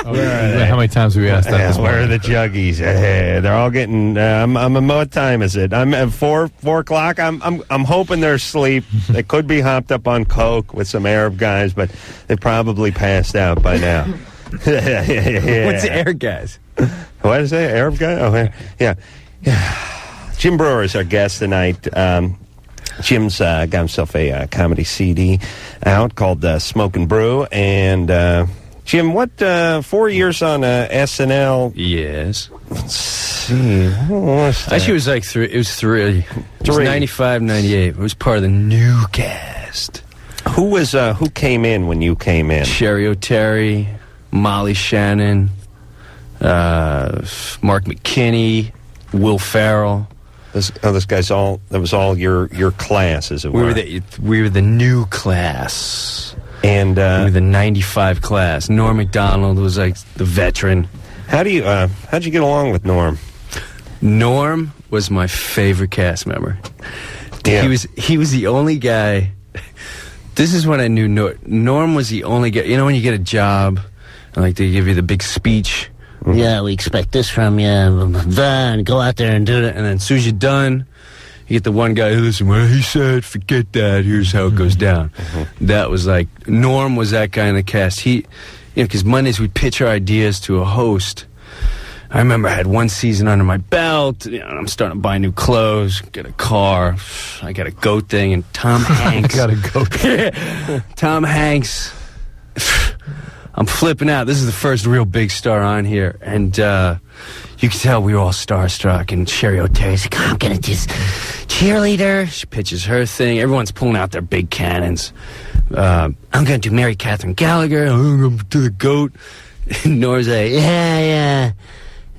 How many times have we asked that? Where are the juggies? They're all getting. What time is it? I'm at 4 o'clock. I'm hoping they're asleep. They could be hopped up on coke with some Arab guys, but they probably passed out by now. Yeah. What's the Arab guys? What is it? Arab guy? Oh, yeah. Jim Breuer is our guest tonight. Jim's got himself a comedy CD out called Smoke and Brew. And Jim, what 4 years on SNL? Yes. Let's see. Actually, it was like three. It was three. It was 95, 98. It was part of the new cast. Who came in when you came in? Sherry O'Terry, Molly Shannon, Mark McKinney, Will Ferrell. This guy's all. That was all your class, as it were. We were the new class, and we were the 95 class. Norm Macdonald was like the veteran. How'd you get along with Norm? Norm was my favorite cast member. Yeah. He was the only guy. This is when I knew Norm was the only guy. You know when you get a job and like they give you the big speech Yeah, we expect this from you. Then go out there and do it. And then as soon as you're done, you get the one guy who listen, well, he said, forget that. Here's how it goes down. That was like, Norm was that guy in the cast. He, because Mondays we'd pitch our ideas to a host. I remember I had one season under my belt. I'm starting to buy new clothes, get a car. I got a goat thing, and Tom Hanks. Got a goat. Tom Hanks. I'm flipping out. This is the first real big star on here, and you can tell we were all starstruck. And Sherry O'Terry's like, I'm gonna just cheerleader. She pitches her thing. Everyone's pulling out their big cannons. I'm gonna do Mary Catherine Gallagher. I'm gonna do the goat. And Nora's like, yeah,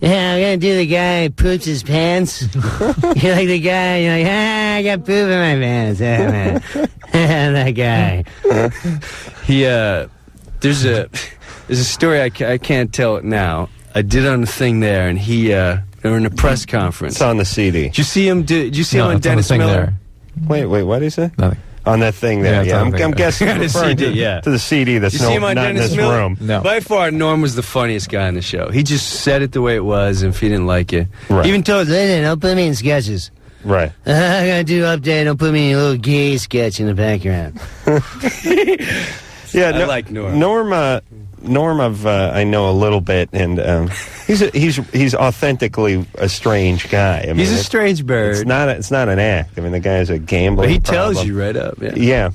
I'm gonna do the guy who poops his pants. You're like the guy, you're like, I got poop in my pants. That guy. There's a story, I can't tell it now. I did on the thing there, and they were in a press conference. It's on the CD. Did you see him on Dennis Miller? Wait, what did he say? Nothing. On that thing there, yeah. I'm guessing the referring CD, to the CD that's you see him on not in Dennis this Miller? room. No. By far, Norm was the funniest guy on the show. He just said it the way it was, and if he didn't like it. Right. Even told us, don't put me in sketches. Right. I'm going to do update, don't put me in a little gay sketch in the background. Yeah, I like Norm. Norm I know a little bit, and he's authentically a strange guy. I mean, He's a strange bird. It's not an act. I mean, the guy's a gambler. But he tells you right up. Yeah.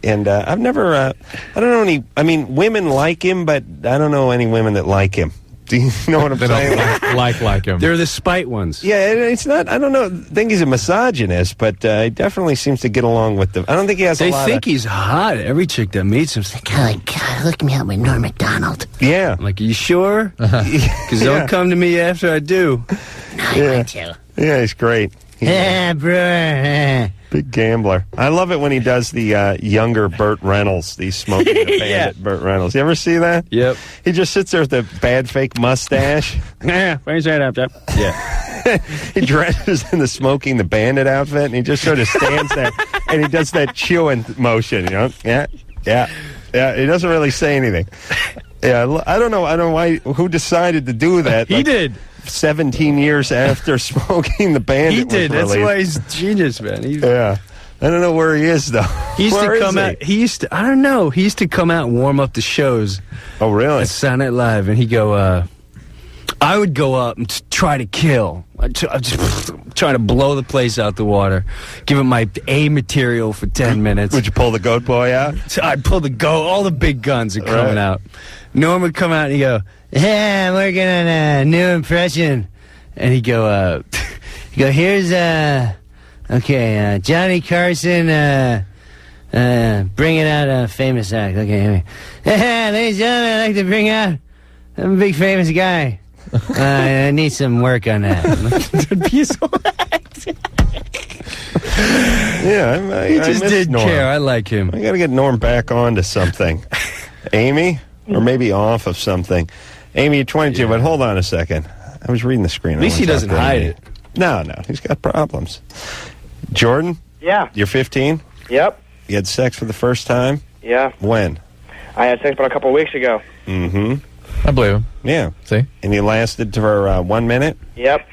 And I've never. I don't know any. I mean, women like him, but I don't know any women that like him. Do you know what I'm saying? like him. They're the spite ones. Yeah, it's not. I don't know. I think he's a misogynist, but he definitely seems to get along with them. I don't think he has. They a lot think he's hot. Every chick that meets him's like, God, look me up with Norm Macdonald. Yeah. I'm like, are you sure? Because don't come to me after I do. No, I want to. Yeah, he's great. Breuer. Big gambler. I love it when he does the younger Burt Reynolds, the smoking the bandit Burt Reynolds. You ever see that? Yep. He just sits there with the bad fake mustache. Where's that up, Jeff? Yeah. He dresses in the smoking the bandit outfit, and he just sort of stands there, and he does that chewing motion, you know? Yeah. He doesn't really say anything. Yeah, I don't know why. Who decided to do that? He did. 17 years after Smoking the Bandit. He did. Was That's why he's a genius, man. Yeah. I don't know where he is, though. He used to come out. I don't know. He used to come out and warm up the shows. Oh, really? At Saturday Night Live, and he'd go, I would go up and try to kill. I'd just try to blow the place out the water. Give him my A material for 10 minutes. Would you pull the goat boy out? So I'd pull the goat. All the big guns are coming out. Norm would come out and he'd go, I'm working on a new impression. And he'd go, here's, Johnny Carson, bringing out a famous act. Okay, anyway. Ladies and gentlemen, I'd like to bring out, I'm a big famous guy. I need some work on that. Yeah, he just didn't Norm. care. I like him. I got to get Norm back onto something. Amy? Or maybe off of something. Amy, you're 22, but hold on a second. I was reading the screen. At least he doesn't hide it. No, he's got problems. Jordan? Yeah. You're 15? Yep. You had sex for the first time? Yeah. When? I had sex about a couple of weeks ago. Mm-hmm. I believe him. Yeah. See? And you lasted for 1 minute? Yep.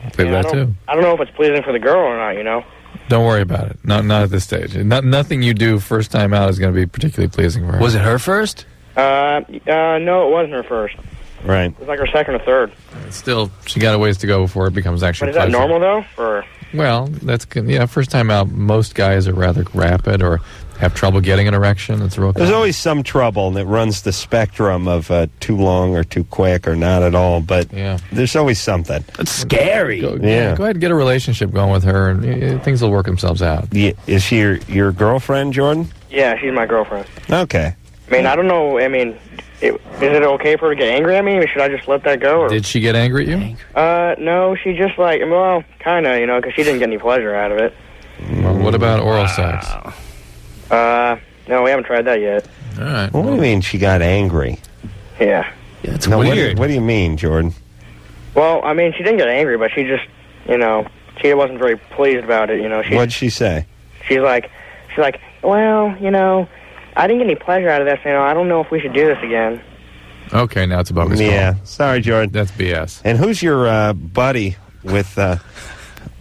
I believe that too. I don't know if it's pleasing for the girl or not, you know? Don't worry about it. Not at this stage. Nothing you do first time out is going to be particularly pleasing for her. Was it her first? No, it wasn't her first. Right. It was like her second or third. Still, she got a ways to go before it becomes actually But is that pleasure. normal, though? Or Well, that's good. Yeah, first time out, most guys are rather rapid or have trouble getting an erection. It's real There's common. always some trouble, and it runs the spectrum of too long or too quick or not at all, but there's always something. That's scary. Go ahead and get a relationship going with her, and things will work themselves out. Yeah. Is she your girlfriend, Jordan? yeah, she's my girlfriend. Okay. I mean, I don't know. I mean, is it okay for her to get angry at me? Or should I just let that go? Or? Did she get angry at you? No, she just kind of, because she didn't get any pleasure out of it. Well, what about oral sex? No, we haven't tried that yet. All right. What do you mean she got angry? Yeah. It's weird. What do you mean, Jordan? Well, I mean, she didn't get angry, but she just, she wasn't very pleased about it, What'd she say? She's like, well, I didn't get any pleasure out of this, I don't know if we should do this again. Okay, now it's a bogus call. Yeah, sorry, Jordan. That's BS. And who's your buddy with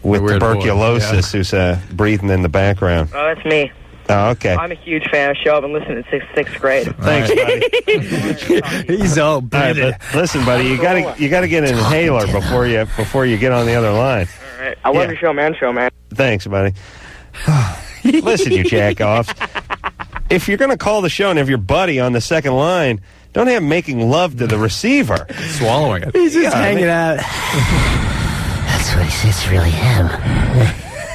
tuberculosis who's breathing in the background? Oh, that's me. Oh, okay. I'm a huge fan of the show. I've been listening since sixth grade. Thanks, buddy. He's all big. Listen, buddy, you gotta get an inhaler before you get on the other line. All right. I love your show, man. Thanks, buddy. Listen, you jack-offs. If you're going to call the show and have your buddy on the second line, don't have him making love to the receiver. Swallowing it. He's just hanging out. That's what he says. It's really him.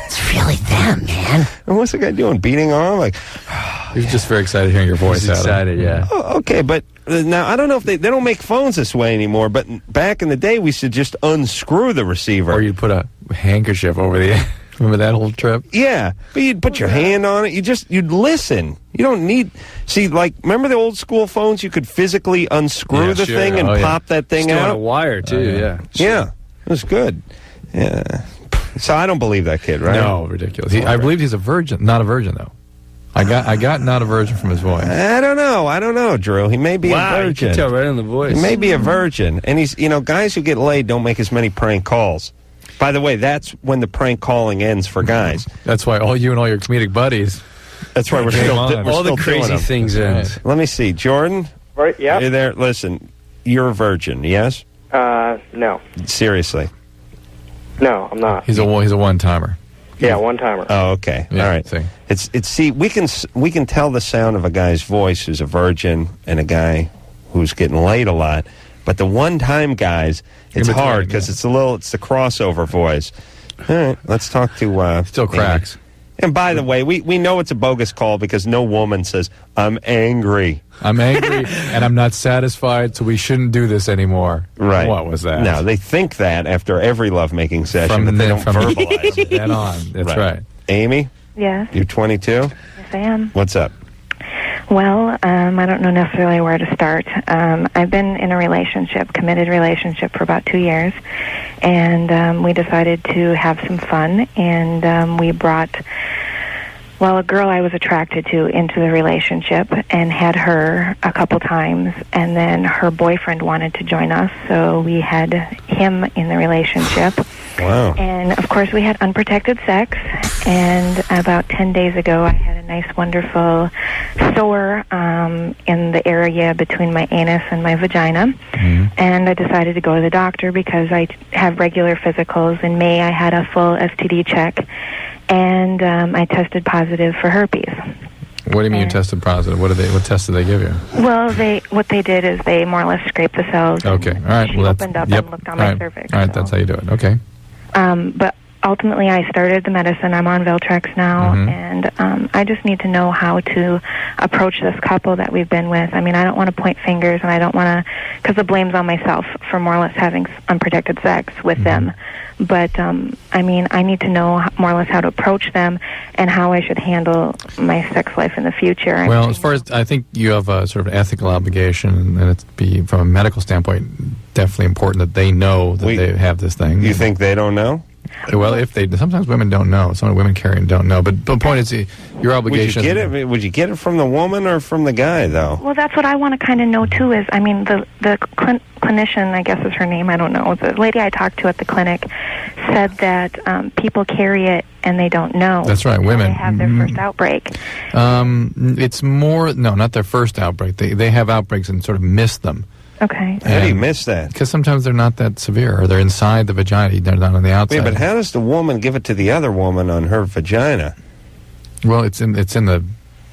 It's really them, man. And what's the guy doing? Beating on? Like, he's just very excited hearing your voice. He's excited, yeah. Oh, okay, but now I don't know if they don't make phones this way anymore. But back in the day, we should just unscrew the receiver, or you'd put a handkerchief over the. Remember that whole trip? Yeah, but you'd put your hand on it. You'd listen. You don't need. See, like, remember the old school phones? You could physically unscrew the thing and pop that thing Just out. on a wire too. Yeah. Yeah, it was good. Yeah. So I don't believe that kid, right? No, ridiculous. I believe he's a virgin. Not a virgin though. I got not a virgin from his voice. I don't know, Drew. He may be a virgin. You can tell right in the voice. He may be a virgin, and he's guys who get laid don't make as many prank calls. By the way, that's when the prank calling ends for guys. That's why all you and all your comedic buddies. That's why we're still all the crazy things end. Let me see, Jordan. Right? Yeah. Are you there? Listen, you're a virgin, yes? No. Seriously. No, I'm not. He's a one-timer. Yeah, one-timer. Oh, okay. Yeah, all right. See. See, we can tell the sound of a guy's voice who's a virgin and a guy who's getting laid a lot. But the one-time guys, it's hard because it's the crossover voice. All right, let's talk to still cracks. Amy. And by the way, we know it's a bogus call because no woman says, I'm angry. I'm angry and I'm not satisfied, so we shouldn't do this anymore. Right. What was that? No, they think that after every lovemaking session, but they don't verbalize it. Dead on. That's right. Amy? Yes. You're 22? Yes, I am. What's up? Well, I don't know necessarily where to start. I've been in a committed relationship for about 2 years, and we decided to have some fun, and we brought, a girl I was attracted to into the relationship and had her a couple times, and then her boyfriend wanted to join us, so we had him in the relationship. Wow. And, of course, we had unprotected sex, and about 10 days ago I had a nice, wonderful sore in the area between my anus and my vagina, and I decided to go to the doctor because I have regular physicals. In May I had a full STD check, and I tested positive for herpes. What do you mean you tested positive? What test did they give you? Well, what they did is they more or less scraped the cells. Okay, all right. She opened up and looked on my cervix. All right, that's how you do it. Okay. But ultimately, I started the medicine. I'm on Veltrex now, and I just need to know how to approach this couple that we've been with. I mean, I don't want to point fingers, and I don't want to, because the blame's on myself for more or less having unprotected sex with them. But, I mean, I need to know more or less how to approach them and how I should handle my sex life in the future. Well, as far as I think you have a sort of ethical obligation, and it's from a medical standpoint, definitely important that they know that they have this thing. You think they don't know? Well, sometimes women don't know. Some women carry and don't know. But the point is, your obligation. Would you get it from the woman or from the guy, though? Well, that's what I want to kind of know too. Is the clinician, I guess is her name. I don't know. The lady I talked to at the clinic said that people carry it and they don't know. That's right, women. They have their first outbreak. It's more not their first outbreak. They have outbreaks and sort of miss them. Okay. How do you miss that? Because sometimes they're not that severe, or they're inside the vagina, they're not on the outside. Wait, but how does the woman give it to the other woman on her vagina? Well, it's in the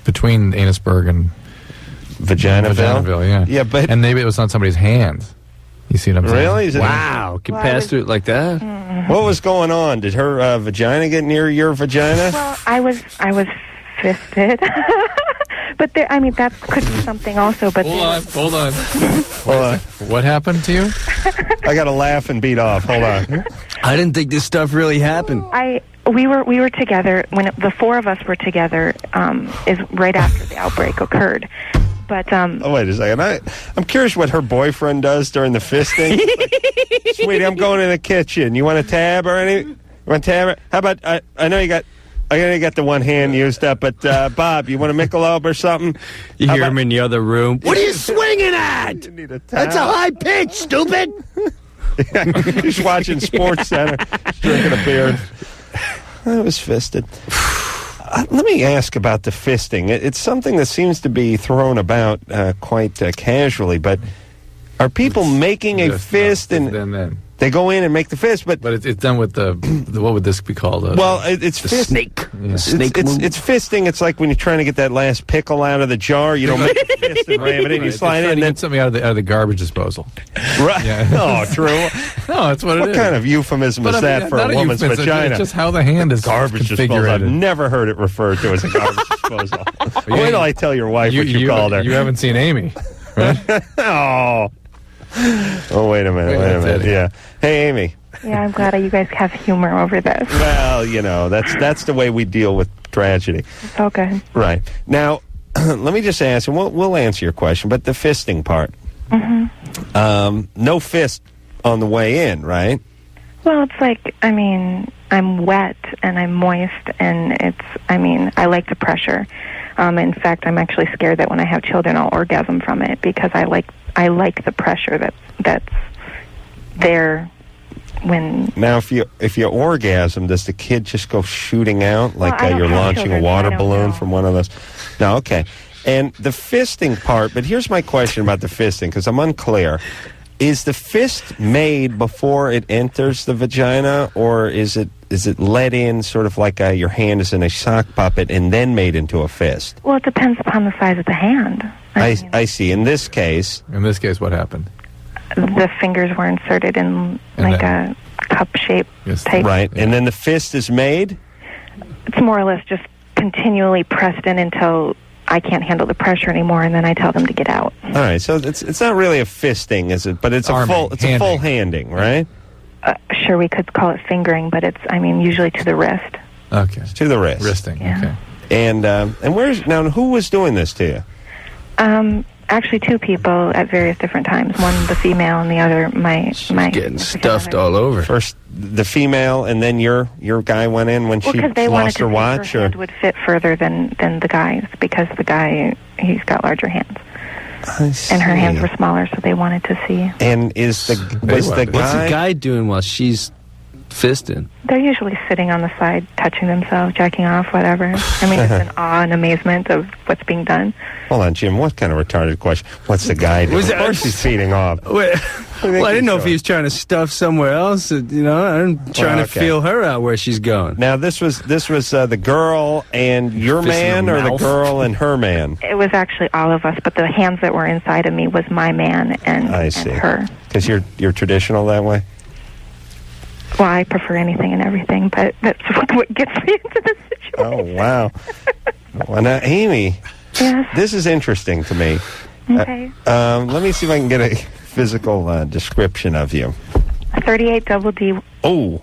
between Anusberg and Vaginaville. Yeah. Yeah, but and maybe it was on somebody's hands. You see what I'm saying? Really? Wow, could pass through it like that. What was going on? Did her vagina get near your vagina? Well, I was fisted. But that could be something also. But hold on. What happened to you? I got to laugh and beat off. Hold on. I didn't think this stuff really happened. We were together when the four of us were together. Is right after the outbreak occurred. But wait a second. I'm curious what her boyfriend does during the fisting. Like, sweetie, I'm going in the kitchen. You want a tab or anything? You want a tab? How about I know you got I gotta get the one hand used up, but Bob, you want a Michelob or something? You hear him in the other room. What are you swinging at? That's a high pitch, stupid. He's watching Sports Center, drinking a beer. I was fisted. Let me ask about the fisting. It's something that seems to be thrown about quite casually, but are people making a fist and they go in and make the fist? But it's done with the what would this be called? It's fist. Snake. Yeah. Snake move. It's fisting. It's like when you're trying to get that last pickle out of the jar. You don't make a fist and ram it in. You slide it in. And then something out of the garbage disposal. Right. Yeah. Oh, true. No, that's what it is. What kind of euphemism is that for a woman's vagina? It's just how the hand is garbage disposal. I've never heard it referred to as a garbage disposal. Wait till I tell your wife what you called her. You haven't seen Amy, right? Oh, wait a minute. Yeah. Hey, Amy. Yeah, I'm glad you guys have humor over this. Well, that's the way we deal with tragedy. It's all good. Right. Now, let me just ask, and we'll answer your question, but the fisting part. Mm-hmm. No fist on the way in, right? Well, it's like, I'm wet and I'm moist, and I like the pressure. In fact, I'm actually scared that when I have children, I'll orgasm from it because I like the pressure that's there. Now, if you orgasm, does the kid just go shooting out like you're launching a water balloon from one of those? No, okay. And the fisting part, but here's my question about the fisting, because I'm unclear. Is the fist made before it enters the vagina, or is it let in sort of like your hand is in a sock puppet and then made into a fist? Well, it depends upon the size of the hand. I see. In this case, what happened? The fingers were inserted in a cup-shaped type. Right, and then the fist is made? It's more or less just continually pressed in until I can't handle the pressure anymore, and then I tell them to get out. All right, so it's not really a fisting, is it? But it's a full handing, right? Sure, we could call it fingering, but it's usually to the wrist. Okay, it's to the wrist. Wristing. Yeah. Okay. And who was doing this to you? Actually, two people at various different times. One the female, and the other my getting stuffed all over. First the female, and then your guy went in when she lost her watch. Her hand would fit further than the guy's because the guy he's got larger hands, and her hands were smaller, so they wanted to see. And what's the guy doing while she's fisting? They're usually sitting on the side, touching themselves, jacking off, whatever. Just in awe and amazement of what's being done. Hold on, Jim. What kind of retarded question? What's the guy doing? Of course he's feeding off. Wait, well, I didn't know if he was trying to stuff somewhere else. I'm trying to feel her out where she's going. Now, this was the girl and your man, or the girl and her man? It was actually all of us, but the hands that were inside of me was my man and her. Because you're traditional that way? Well, I prefer anything and everything, but that's what gets me into this situation. Oh, wow. Well, now, Amy, this is interesting to me. Okay. Let me see if I can get a physical description of you. 38 double D. Oh.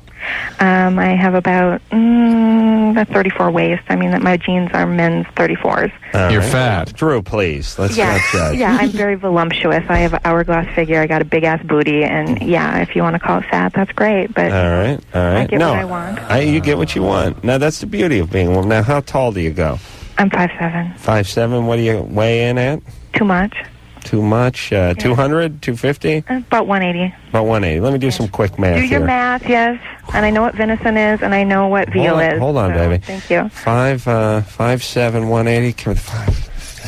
I have about 34 waist. My jeans are men's 34s. You're fat. Drew, please. Let's not judge. Yeah, I'm very voluptuous. I have an hourglass figure. I got a big-ass booty. And, if you want to call it fat, that's great. But all right. I get what I want. You get what you want. Now, that's the beauty of being a woman. Now, how tall do you go? I'm 5'7". 5'7". What do you weigh in at? Too much. Too much? 200? 250? About 180. About 180. Let me do some quick math here. Do your math, yes. And I know what venison is, and I know what veal is. Hold on, baby. Thank you. 5'7", 180. Come with 5.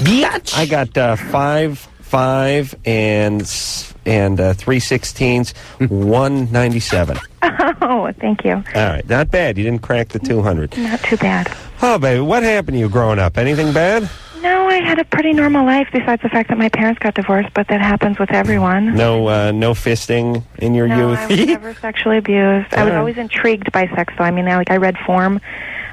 Bitch! I got 5'5" and 3/16, 197. Oh, thank you. All right, not bad. You didn't crack the 200. Not too bad. Oh, baby, what happened to you growing up? Anything bad? No, I had a pretty normal life besides the fact that my parents got divorced, but that happens with everyone. No fisting in your youth? I was never sexually abused. I was always intrigued by sex, though. I read form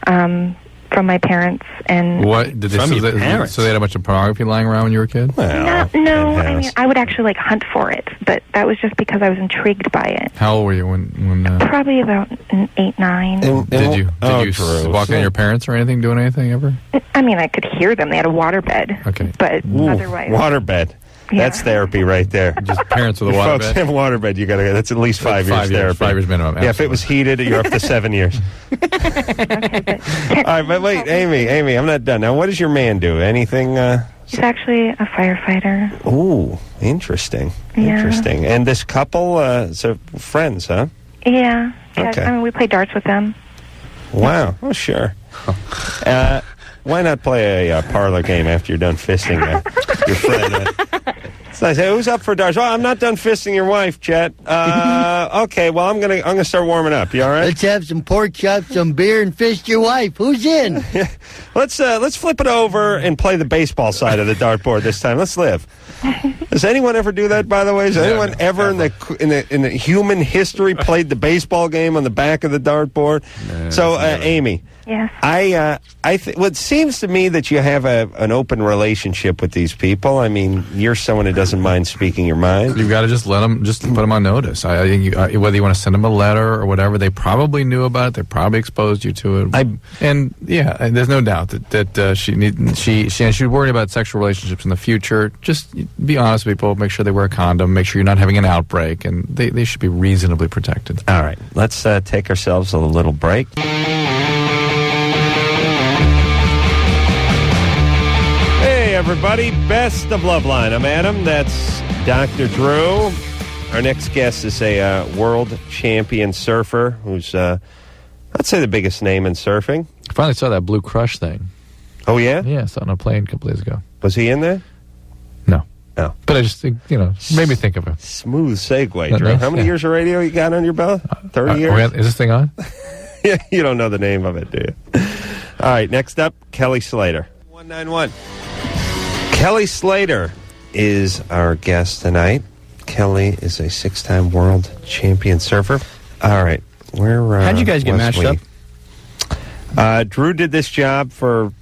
from my parents. And what did they parents? So they had a bunch of pornography lying around when you were a kid? Well, no. I would actually hunt for it, but that was just because I was intrigued by it. How old were you when Probably about 8, 9. Did you walk on your parents or anything, doing anything ever? I could hear them. They had a waterbed. Okay. But otherwise... Waterbed. That's therapy right there. Just parents with a Folks waterbed. have a waterbed. You got to. That's at least 5 years 5 years, therapy. 5 years minimum. Yeah, if it was heated, you're up to 7 years. All right, but wait, Amy, I'm not done. Now, what does your man do? Anything? He's actually a firefighter. Ooh, interesting. Yeah. Interesting. And this couple, so friends, huh? Yeah. Okay. I mean, we play darts with them. Wow. Oh, sure. Why not play a parlor game after you're done fisting your friend? It's nice. Hey, who's up for darts? Well, I'm not done fisting your wife, Chet. Okay. Well, I'm gonna start warming up. You all right? Let's have some pork chops, some beer, and fist your wife. Who's in? Let's flip it over and play the baseball side of the dartboard this time. Let's live. Does anyone ever do that? By the way, has anyone ever in the human history played the baseball game on the back of the dartboard? So, Amy. Yes. Well, it seems to me that you have an open relationship with these people. I mean, you're someone who doesn't mind speaking your mind. You've got to just put them on notice. I think whether you want to send them a letter or whatever, they probably knew about it. They probably exposed you to it. And there's no doubt that she's worried about sexual relationships in the future. Just be honest with people. Make sure they wear a condom. Make sure you're not having an outbreak, and they should be reasonably protected. All right, let's take ourselves a little break. Everybody, best of Loveline. I'm Adam. That's Dr. Drew. Our next guest is a world champion surfer who's, I'd say, the biggest name in surfing. I finally saw that Blue Crush thing. Oh, yeah? Yeah, I saw it on a plane a couple days ago. Was he in there? No. No. But I just, made me think of him. Smooth segue, Drew. How many years of radio you got on your belt? 30 years? Is this thing on? Yeah, you don't know the name of it, do you? All right, next up, Kelly Slater. 191. Kelly Slater is our guest tonight. Kelly is a 6-time world champion surfer. All right. How'd you guys get matched up? Drew did this job for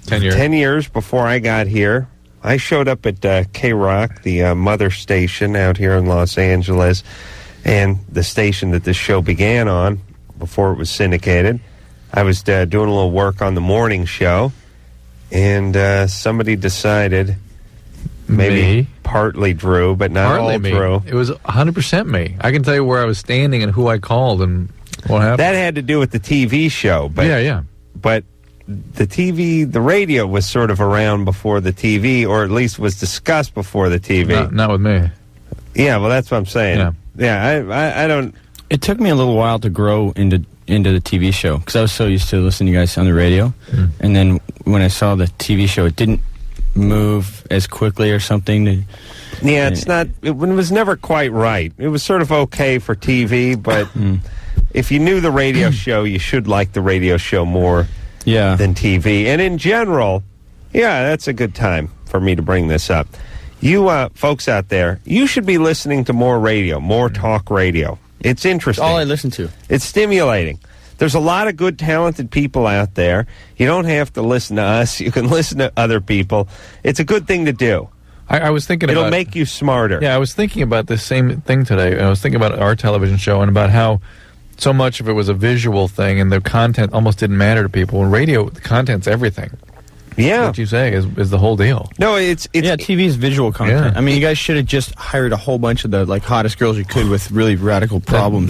10 years. 10 years before I got here. I showed up at K-Rock, the mother station out here in Los Angeles, and the station that this show began on before it was syndicated. I was doing a little work on the morning show. And somebody decided, maybe partly Drew, but not partly all me. Drew. It was 100% me. I can tell you where I was standing and who I called and what happened. That had to do with the TV show. But, yeah. But the radio was sort of around before the TV, or at least was discussed before the TV. Not with me. Yeah, well, that's what I'm saying. Yeah, I don't... It took me a little while to grow into the TV show because I was so used to listening to you guys on the radio, and then when I saw the TV show, it didn't move as quickly or something. Yeah, it was never quite right. It was sort of okay for TV, but if you knew the radio show, you should like the radio show more than TV. And in general, that's a good time for me to bring this up. You folks out there, you should be listening to more radio, more talk radio. It's interesting. That's all I listen to. It's stimulating. There's a lot of good, talented people out there. You don't have to listen to us. You can listen to other people. It's a good thing to do. I was thinking It'll make you smarter. Yeah, I was thinking about this same thing today. I was thinking about our television show and about how so much of it was a visual thing and the content almost didn't matter to people. In radio, the content's everything. Yeah. What you say is the whole deal. No, it's TV is visual content. Yeah. I mean, you guys should have just hired a whole bunch of the hottest girls you could with really radical problems.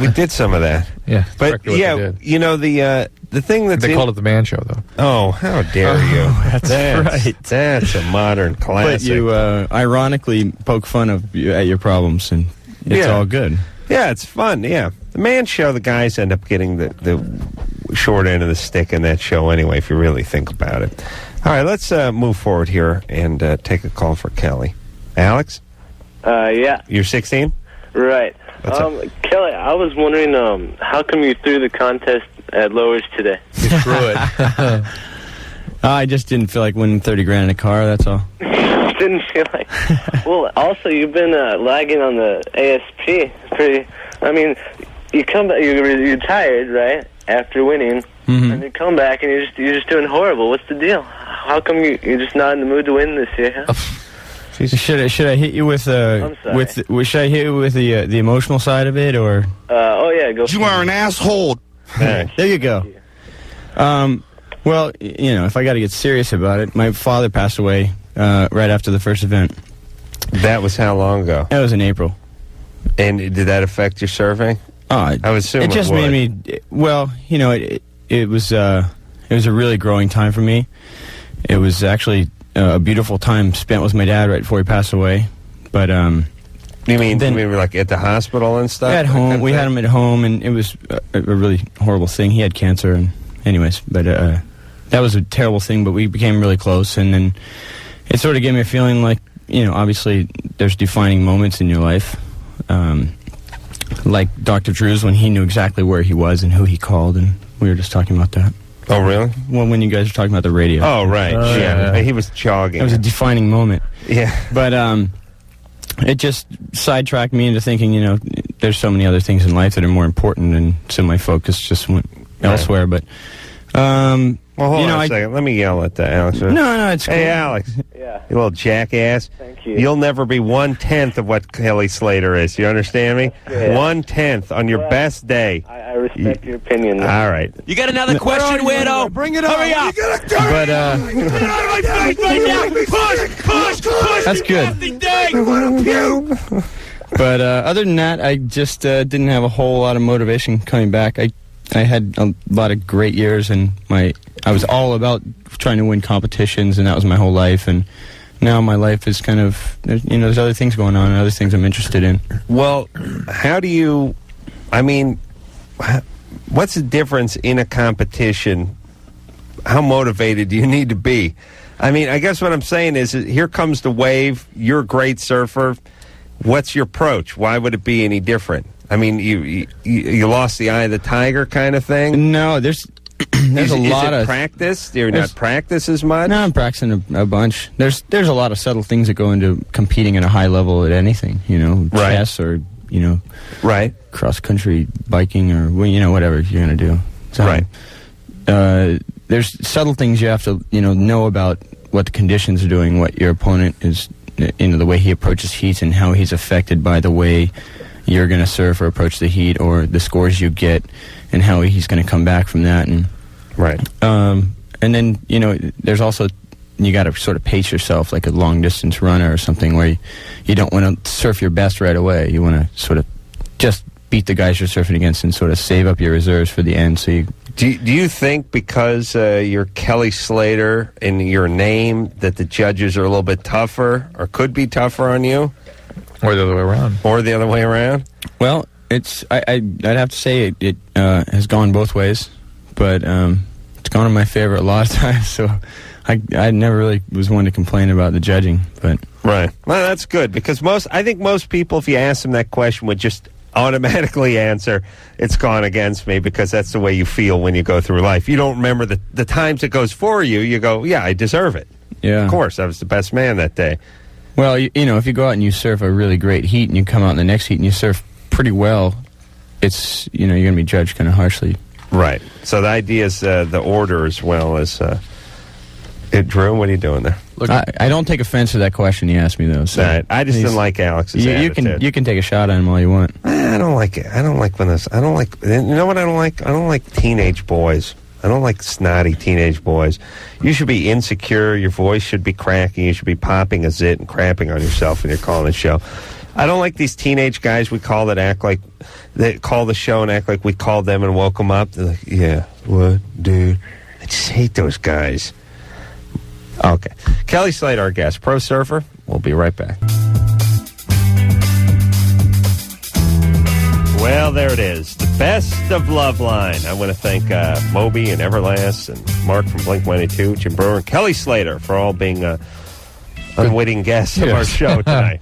We did some of that. Yeah, but the thing that's they called it the Man Show, though. Oh, how dare you! That's right. That's a modern classic. But you ironically poke fun at your problems, and it's all good. Yeah, it's fun. Yeah, the Man Show. The guys end up getting the short end of the stick in that show anyway, if you really think about it. All right, let's move forward here and take a call for Kelly. Alex? Yeah. You're 16? Right. Kelly, I was wondering, how come you threw the contest at Lowers today? You threw it. I just didn't feel like winning $30,000 in a car, that's all. Didn't feel like... Well, also, you've been lagging on the ASP. I mean, you come back, you're tired, right? After winning, and you come back and you're just doing horrible. What's the deal? How come you're just not in the mood to win this year? Huh? Should I hit you with should I hit you with the emotional side of it or? Oh yeah, go. You are an asshole. There you go. Well, if I got to get serious about it, my father passed away right after the first event, That was how long ago? That was in April. And did that affect your surfing? I would assume it just made me. Well, you know, it was a really growing time for me. It was actually a beautiful time spent with my dad right before he passed away. But you mean like at the hospital and stuff? At home, we had him at home, and it was a really horrible thing. He had cancer, and anyways, but that was a terrible thing. But we became really close, and then it sort of gave me a feeling like, you know, obviously there's defining moments in your life, like Dr. Drew's when he knew exactly where he was and who he called, and we were just talking about that. Oh, really? Well, when you guys were talking about the radio. Oh, right. Yeah. He was jogging. It was a defining moment. Yeah. But it just sidetracked me into thinking, you know, there's so many other things in life that are more important, and so my focus just went elsewhere. But, well, hold on a second. Let me yell at Alex. No, it's cool. Hey, Alex. Yeah. You little jackass. Thank you. You'll never be 1/10 of what Kelly Slater is. You understand me? Yeah. 1/10 on your best day. I respect your opinion. All right. You got another question, weirdo? Bring it Hurry on. up! But, push! That's good. But other than that, I just didn't have a whole lot of motivation coming back. I had a lot of great years, and I was all about trying to win competitions, and that was my whole life. And now my life is kind of, there's other things going on, and other things I'm interested in. Well, how do you, I mean, what's the difference in a competition? How motivated do you need to be? I mean, I guess what I'm saying is, here comes the wave. You're a great surfer. What's your approach? Why would it be any different? I mean, you lost the eye of the tiger kind of thing? No, there's a lot of practice. You're not practice as much. No, I'm practicing a bunch. There's a lot of subtle things that go into competing at a high level at anything. You know, chess or cross country biking or whatever you're gonna do. So, there's subtle things you have to know about what the conditions are doing, what your opponent is, the way he approaches heats, and how he's affected by the way you're going to surf or approach the heat, or the scores you get, and how he's going to come back from that. And and then there's also, you got to sort of pace yourself like a long distance runner or something, where you don't want to surf your best right away. You want to sort of just beat the guys you're surfing against and sort of save up your reserves for the end. So do you think because you're Kelly Slater in your name that the judges are a little bit tougher, or could be tougher on you? Or the other way around? Well, I'd have to say it has gone both ways, but it's gone in my favor a lot of times, so I never really was one to complain about the judging. But well, that's good, because I think most people, if you ask them that question, would just automatically answer, it's gone against me, because that's the way you feel when you go through life. You don't remember the times it goes for you. You go, yeah, I deserve it. Yeah. Of course, I was the best man that day. Well, if you go out and you surf a really great heat, and you come out in the next heat and you surf pretty well, it's, you're going to be judged kind of harshly. Right. So the idea is the order as well as... Drew, what are you doing there? Look, I don't take offense to that question you asked me, though. So right. I just didn't like Alex's attitude. You can take a shot at him all you want. I don't like it. I don't like when this... I don't like... You know what I don't like? I don't like teenage boys. I don't like snotty teenage boys. You should be insecure. Your voice should be cracking. You should be popping a zit and crapping on yourself when you're calling a show. I don't like these teenage guys we call that call the show and act like we called them and woke them up. They're like, yeah, what, dude? I just hate those guys. Okay. Kelly Slater, our guest, pro surfer. We'll be right back. Well, there it is. The best of Loveline. I want to thank Moby and Everlast and Mark from Blink-182, Jim Breuer, and Kelly Slater for all being unwitting guests of our show tonight.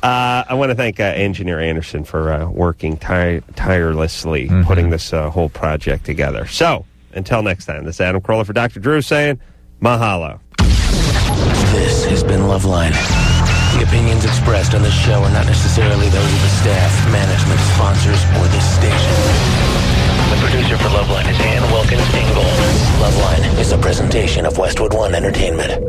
I want to thank Engineer Anderson for working tirelessly, putting this whole project together. So, until next time, this is Adam Carolla for Dr. Drew saying, mahalo. This has been Loveline. The opinions expressed on this show are not necessarily those of the staff, management, sponsors, or this station. The producer for Loveline is Ann Wilkins Ingold. Loveline is a presentation of Westwood One Entertainment.